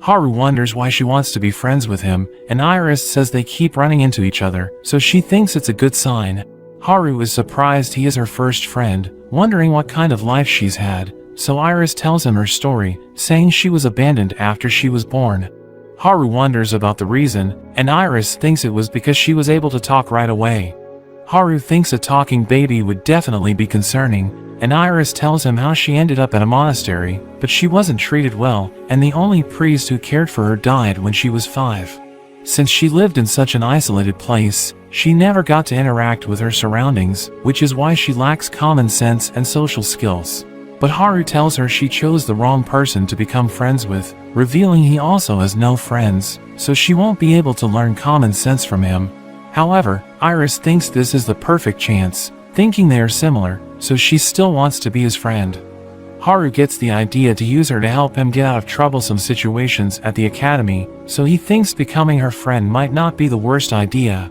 Speaker 1: Haru wonders why she wants to be friends with him, and Iris says they keep running into each other, so she thinks it's a good sign. Haru is surprised he is her first friend, wondering what kind of life she's had, so Iris tells him her story, saying she was abandoned after she was born. Haru wonders about the reason, and Iris thinks it was because she was able to talk right away. Haru thinks a talking baby would definitely be concerning, and Iris tells him how she ended up at a monastery, but she wasn't treated well, and the only priest who cared for her died when she was 5. Since she lived in such an isolated place, she never got to interact with her surroundings, which is why she lacks common sense and social skills. But Haru tells her she chose the wrong person to become friends with, revealing he also has no friends, so she won't be able to learn common sense from him. However, Iris thinks this is the perfect chance, thinking they are similar, so she still wants to be his friend. Haru gets the idea to use her to help him get out of troublesome situations at the academy, so he thinks becoming her friend might not be the worst idea.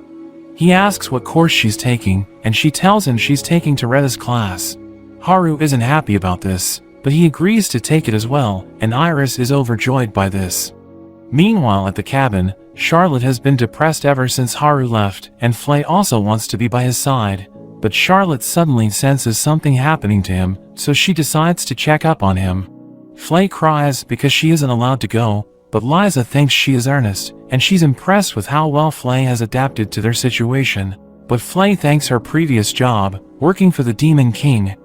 Speaker 1: He asks what course she's taking, and she tells him she's taking Toretta's class. Haru isn't happy about this, but he agrees to take it as well, and Iris is overjoyed by this. Meanwhile at the cabin, Charlotte has been depressed ever since Haru left, and Flay also wants to be by his side, but Charlotte suddenly senses something happening to him, so she decides to check up on him. Flay cries because she isn't allowed to go, but Liza thinks she is earnest, and she's impressed with how well Flay has adapted to their situation. But Flay thanks her previous job, working for the Demon King.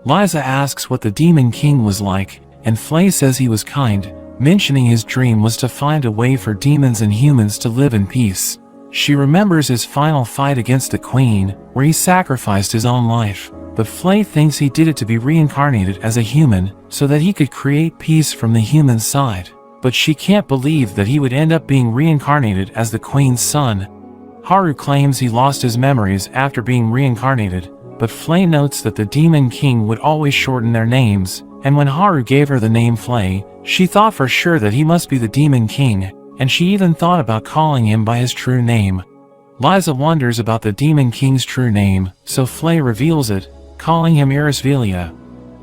Speaker 1: Liza asks what the Demon King was like, and Flay says he was kind, mentioning his dream was to find a way for demons and humans to live in peace. She remembers his final fight against the Queen, where he sacrificed his own life, but Flay thinks he did it to be reincarnated as a human, so that he could create peace from the human side. But she can't believe that he would end up being reincarnated as the Queen's son. Haru claims he lost his memories after being reincarnated, but Flay notes that the Demon King would always shorten their names, and when Haru gave her the name Flay, she thought for sure that he must be the Demon King, and she even thought about calling him by his true name. Liza wonders about the Demon King's true name, so Flay reveals it, calling him Irisvelia.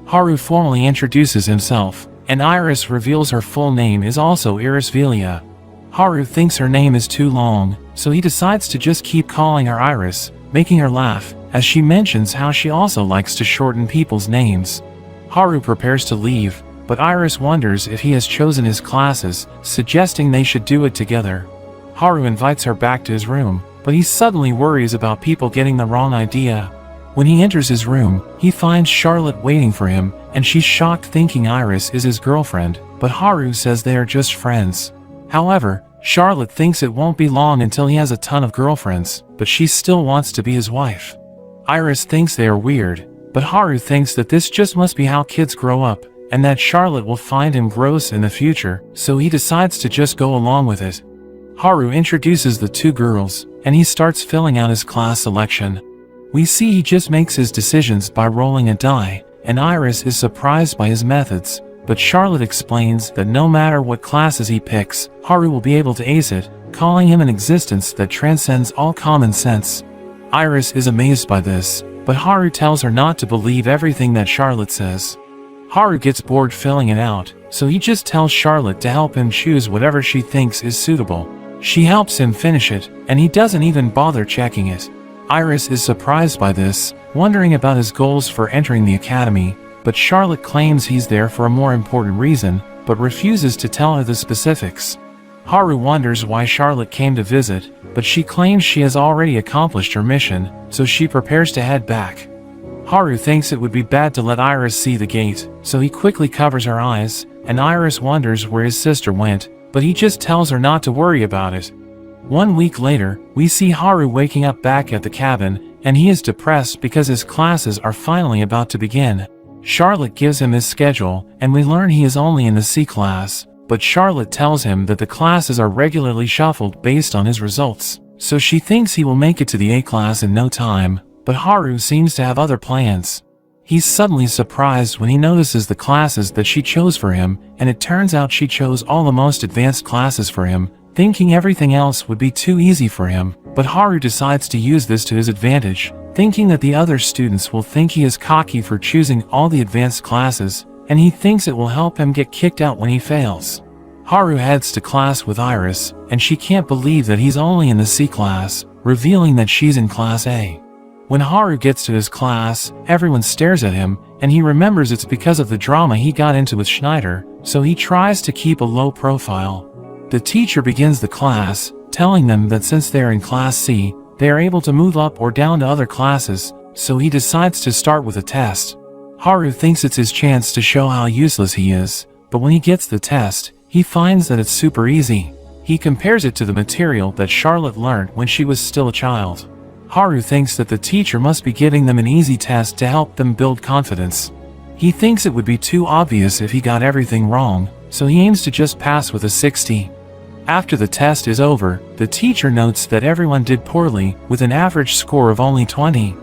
Speaker 1: Haru formally introduces himself, and Iris reveals her full name is also Irisvelia. Haru thinks her name is too long, so he decides to just keep calling her Iris, making her laugh, as she mentions how she also likes to shorten people's names. Haru prepares to leave, but Iris wonders if he has chosen his classes, suggesting they should do it together. Haru invites her back to his room, but he suddenly worries about people getting the wrong idea. When he enters his room, he finds Charlotte waiting for him, and she's shocked thinking Iris is his girlfriend, but Haru says they are just friends. However, Charlotte thinks it won't be long until he has a ton of girlfriends, but she still wants to be his wife. Iris thinks they are weird, but Haru thinks that this just must be how kids grow up, and that Charlotte will find him gross in the future, so he decides to just go along with it. Haru introduces the two girls, and he starts filling out his class selection. We see he just makes his decisions by rolling a die, and Iris is surprised by his methods, but Charlotte explains that no matter what classes he picks, Haru will be able to ace it, calling him an existence that transcends all common sense. Iris is amazed by this, but Haru tells her not to believe everything that Charlotte says. Haru gets bored filling it out, so he just tells Charlotte to help him choose whatever she thinks is suitable. She helps him finish it, and he doesn't even bother checking it. Iris is surprised by this, wondering about his goals for entering the academy, but Charlotte claims he's there for a more important reason, but refuses to tell her the specifics. Haru wonders why Charlotte came to visit, but she claims she has already accomplished her mission, so she prepares to head back. Haru thinks it would be bad to let Iris see the gate, so he quickly covers her eyes, and Iris wonders where his sister went, but he just tells her not to worry about it. 1 week later, we see Haru waking up back at the cabin, and he is depressed because his classes are finally about to begin. Charlotte gives him his schedule, and we learn he is only in the C class, but Charlotte tells him that the classes are regularly shuffled based on his results, so she thinks he will make it to the A class in no time, but Haru seems to have other plans. He's suddenly surprised when he notices the classes that she chose for him, and it turns out she chose all the most advanced classes for him, thinking everything else would be too easy for him, but Haru decides to use this to his advantage, thinking that the other students will think he is cocky for choosing all the advanced classes, and he thinks it will help him get kicked out when he fails. Haru heads to class with Iris, and she can't believe that he's only in the C class, revealing that she's in class A. When Haru gets to his class, everyone stares at him, and he remembers it's because of the drama he got into with Schneider, so he tries to keep a low profile. The teacher begins the class, telling them that since they're in class C, they are able to move up or down to other classes, so he decides to start with a test. Haru thinks it's his chance to show how useless he is, but when he gets the test, he finds that it's super easy. He compares it to the material that Charlotte learned when she was still a child. Haru thinks that the teacher must be giving them an easy test to help them build confidence. He thinks it would be too obvious if he got everything wrong, so he aims to just pass with a 60. After the test is over, the teacher notes that everyone did poorly, with an average score of only 20.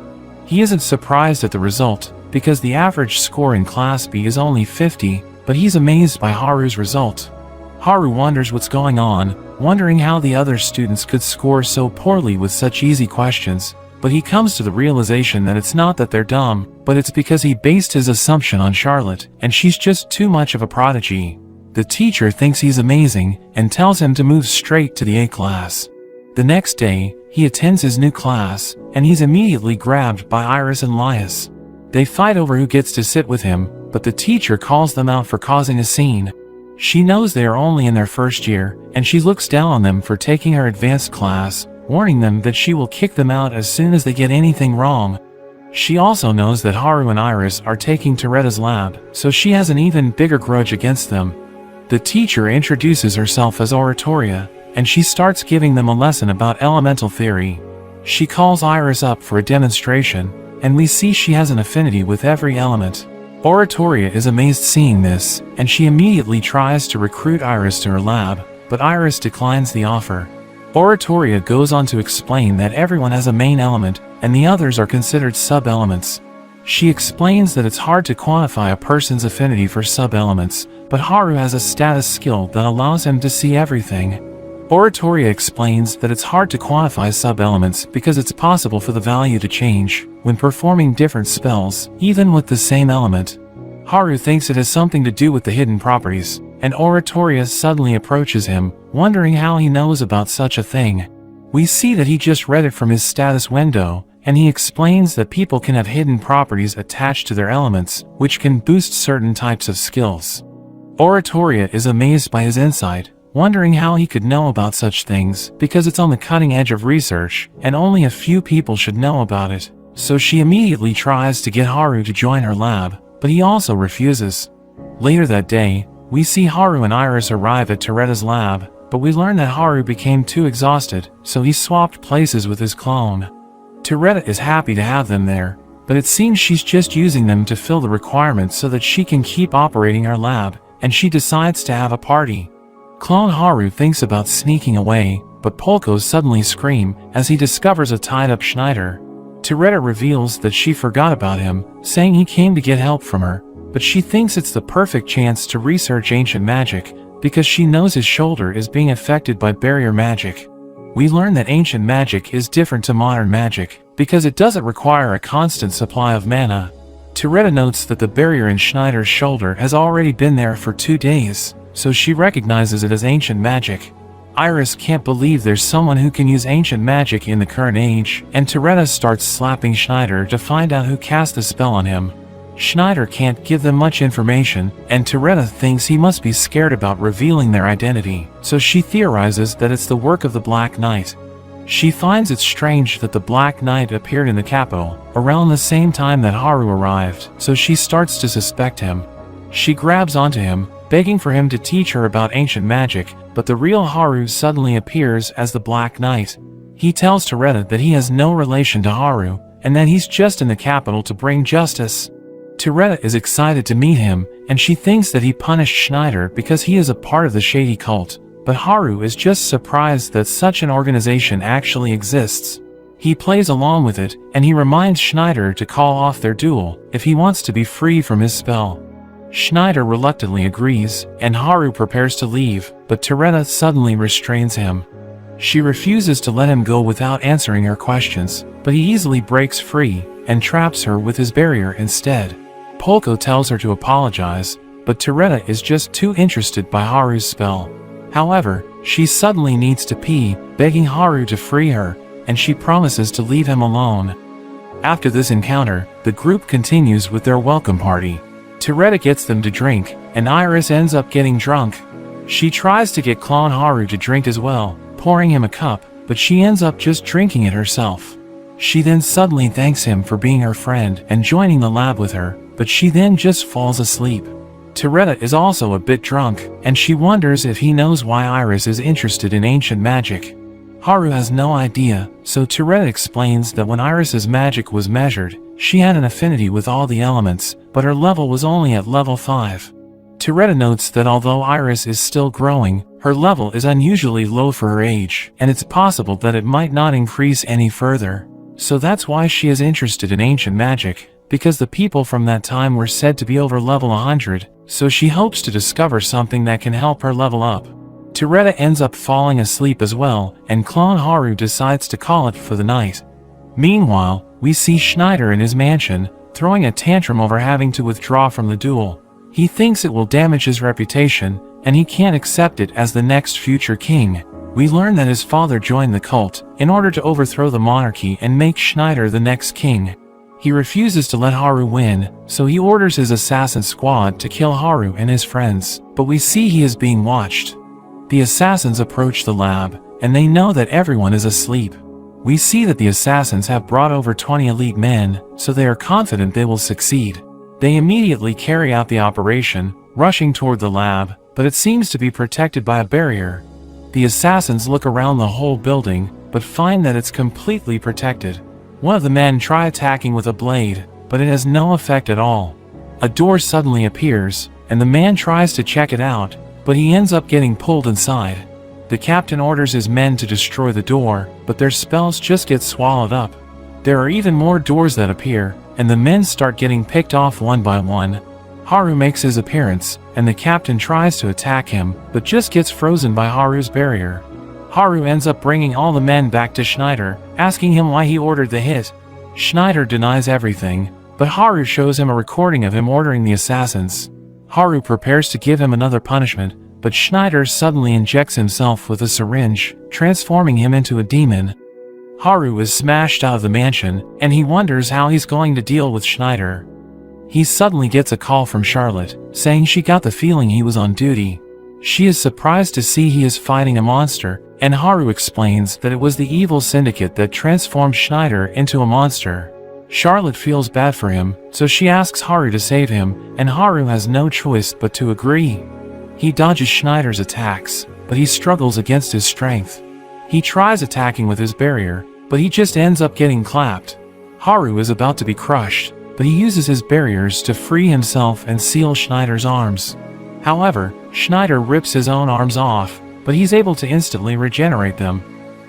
Speaker 1: He isn't surprised at the result, because the average score in Class B is only 50, but he's amazed by Haru's result. Haru wonders what's going on, wondering how the other students could score so poorly with such easy questions, but he comes to the realization that it's not that they're dumb, but it's because he based his assumption on Charlotte, and she's just too much of a prodigy. The teacher thinks he's amazing, and tells him to move straight to the A class. The next day, he attends his new class, and he's immediately grabbed by Iris and Lias. They fight over who gets to sit with him, but the teacher calls them out for causing a scene. She knows they are only in their first year, and she looks down on them for taking her advanced class, warning them that she will kick them out as soon as they get anything wrong. She also knows that Haru and Iris are taking Toretta's lab, so she has an even bigger grudge against them. The teacher introduces herself as Oratoria, and she starts giving them a lesson about elemental theory. She calls Iris up for a demonstration, and we see she has an affinity with every element. Oratoria is amazed seeing this, and she immediately tries to recruit Iris to her lab, but Iris declines the offer. Oratoria goes on to explain that everyone has a main element, and the others are considered sub-elements. She explains that it's hard to quantify a person's affinity for sub-elements, but Haru has a status skill that allows him to see everything. Oratoria explains that it's hard to quantify sub-elements because it's possible for the value to change when performing different spells, even with the same element. Haru thinks it has something to do with the hidden properties, and Oratoria suddenly approaches him, wondering how he knows about such a thing. We see that he just read it from his status window, and he explains that people can have hidden properties attached to their elements, which can boost certain types of skills. Oratoria is amazed by his insight, wondering how he could know about such things, because it's on the cutting edge of research, and only a few people should know about it. So she immediately tries to get Haru to join her lab, but he also refuses. Later that day, we see Haru and Iris arrive at Toretta's lab, but we learn that Haru became too exhausted, so he swapped places with his clone. Toretta is happy to have them there, but it seems she's just using them to fill the requirements so that she can keep operating her lab, and she decides to have a party. Clone Haru thinks about sneaking away, but Polko suddenly screams as he discovers a tied-up Schneider. Toretta reveals that she forgot about him, saying he came to get help from her, but she thinks it's the perfect chance to research ancient magic, because she knows his shoulder is being affected by barrier magic. We learn that ancient magic is different to modern magic, because it doesn't require a constant supply of mana. Toretta notes that the barrier in Schneider's shoulder has already been there for 2 days, so she recognizes it as ancient magic. Iris can't believe there's someone who can use ancient magic in the current age, and Toretta starts slapping Schneider to find out who cast the spell on him. Schneider can't give them much information, and Toretta thinks he must be scared about revealing their identity, so she theorizes that it's the work of the Black Knight. She finds it strange that the Black Knight appeared in the capital around the same time that Haru arrived, so she starts to suspect him. She grabs onto him, begging for him to teach her about ancient magic, but the real Haru suddenly appears as the Black Knight. He tells Toretta that he has no relation to Haru, and that he's just in the capital to bring justice. Toretta is excited to meet him, and she thinks that he punished Schneider because he is a part of the shady cult, but Haru is just surprised that such an organization actually exists. He plays along with it, and he reminds Schneider to call off their duel if he wants to be free from his spell. Schneider reluctantly agrees, and Haru prepares to leave, but Toretta suddenly restrains him. She refuses to let him go without answering her questions, but he easily breaks free and traps her with his barrier instead. Polko tells her to apologize, but Toretta is just too interested by Haru's spell. However, she suddenly needs to pee, begging Haru to free her, and she promises to leave him alone. After this encounter, the group continues with their welcome party. Toretta gets them to drink, and Iris ends up getting drunk. She tries to get Clone Haru to drink as well, pouring him a cup, but she ends up just drinking it herself. She then suddenly thanks him for being her friend and joining the lab with her, but she then just falls asleep. Toretta is also a bit drunk, and she wonders if he knows why Iris is interested in ancient magic. Haru has no idea, so Toretta explains that when Iris's magic was measured, she had an affinity with all the elements, but her level was only at level 5. Toretta notes that although Iris is still growing, her level is unusually low for her age, and it's possible that it might not increase any further. So that's why she is interested in ancient magic, because the people from that time were said to be over level 100, so she hopes to discover something that can help her level up. Toretta ends up falling asleep as well, and Clone Haru decides to call it for the night. Meanwhile, we see Schneider in his mansion, throwing a tantrum over having to withdraw from the duel. He thinks it will damage his reputation, and he can't accept it as the next future king. We learn that his father joined the cult in order to overthrow the monarchy and make Schneider the next king. He refuses to let Haru win, so he orders his assassin squad to kill Haru and his friends, but we see he is being watched. The assassins approach the lab, and they know that everyone is asleep. We see that the assassins have brought over 20 elite men, so they are confident they will succeed. They immediately carry out the operation, rushing toward the lab, but it seems to be protected by a barrier. The assassins look around the whole building, but find that it's completely protected. One of the men try attacking with a blade, but it has no effect at all. A door suddenly appears, and the man tries to check it out, but he ends up getting pulled inside. The captain orders his men to destroy the door, but their spells just get swallowed up. There are even more doors that appear, and the men start getting picked off one by one. Haru makes his appearance, and the captain tries to attack him, but just gets frozen by Haru's barrier. Haru ends up bringing all the men back to Schneider, asking him why he ordered the hit. Schneider denies everything, but Haru shows him a recording of him ordering the assassins. Haru prepares to give him another punishment, but Schneider suddenly injects himself with a syringe, transforming him into a demon. Haru is smashed out of the mansion, and he wonders how he's going to deal with Schneider. He suddenly gets a call from Charlotte, saying she got the feeling he was on duty. She is surprised to see he is fighting a monster, and Haru explains that it was the evil syndicate that transformed Schneider into a monster. Charlotte feels bad for him, so she asks Haru to save him, and Haru has no choice but to agree. He dodges Schneider's attacks, but he struggles against his strength. He tries attacking with his barrier, but he just ends up getting clapped. Haru is about to be crushed, but he uses his barriers to free himself and seal Schneider's arms. However, Schneider rips his own arms off, but he's able to instantly regenerate them.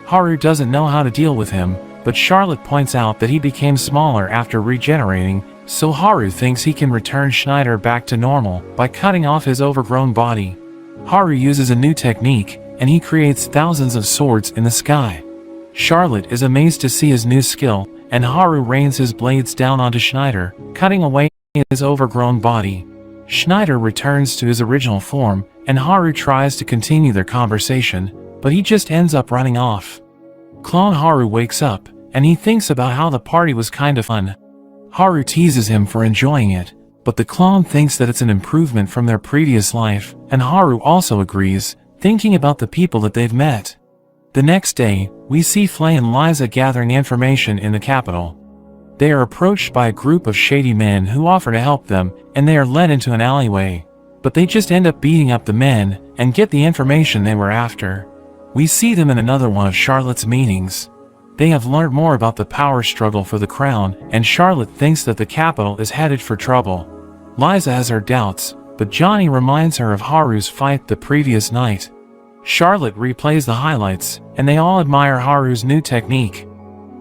Speaker 1: Haru doesn't know how to deal with him, but Charlotte points out that he became smaller after regenerating, so Haru thinks he can return Schneider back to normal by cutting off his overgrown body. Haru uses a new technique, and he creates thousands of swords in the sky. Charlotte is amazed to see his new skill, and Haru rains his blades down onto Schneider, cutting away his overgrown body. Schneider returns to his original form, and Haru tries to continue their conversation, but he just ends up running off. Clone Haru wakes up, and he thinks about how the party was kinda fun. Haru teases him for enjoying it, but the clone thinks that it's an improvement from their previous life, and Haru also agrees, thinking about the people that they've met. The next day, we see Flay and Liza gathering information in the capital. They are approached by a group of shady men who offer to help them, and they are led into an alleyway. But they just end up beating up the men, and get the information they were after. We see them in another one of Charlotte's meetings. They have learned more about the power struggle for the crown, and Charlotte thinks that the capital is headed for trouble. Liza has her doubts, but Johnny reminds her of Haru's fight the previous night. Charlotte replays the highlights, and they all admire Haru's new technique.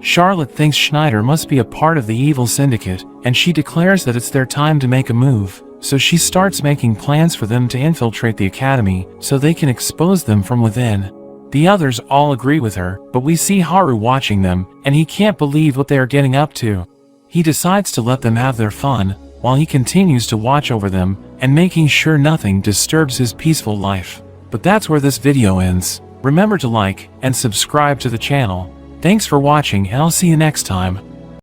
Speaker 1: Charlotte thinks Schneider must be a part of the evil syndicate, and she declares that it's their time to make a move, so she starts making plans for them to infiltrate the academy so they can expose them from within. The others all agree with her, but we see Haru watching them, and he can't believe what they are getting up to. He decides to let them have their fun, while he continues to watch over them, and making sure nothing disturbs his peaceful life. But that's where this video ends. Remember to like and subscribe to the channel. Thanks for watching, and I'll see you next time.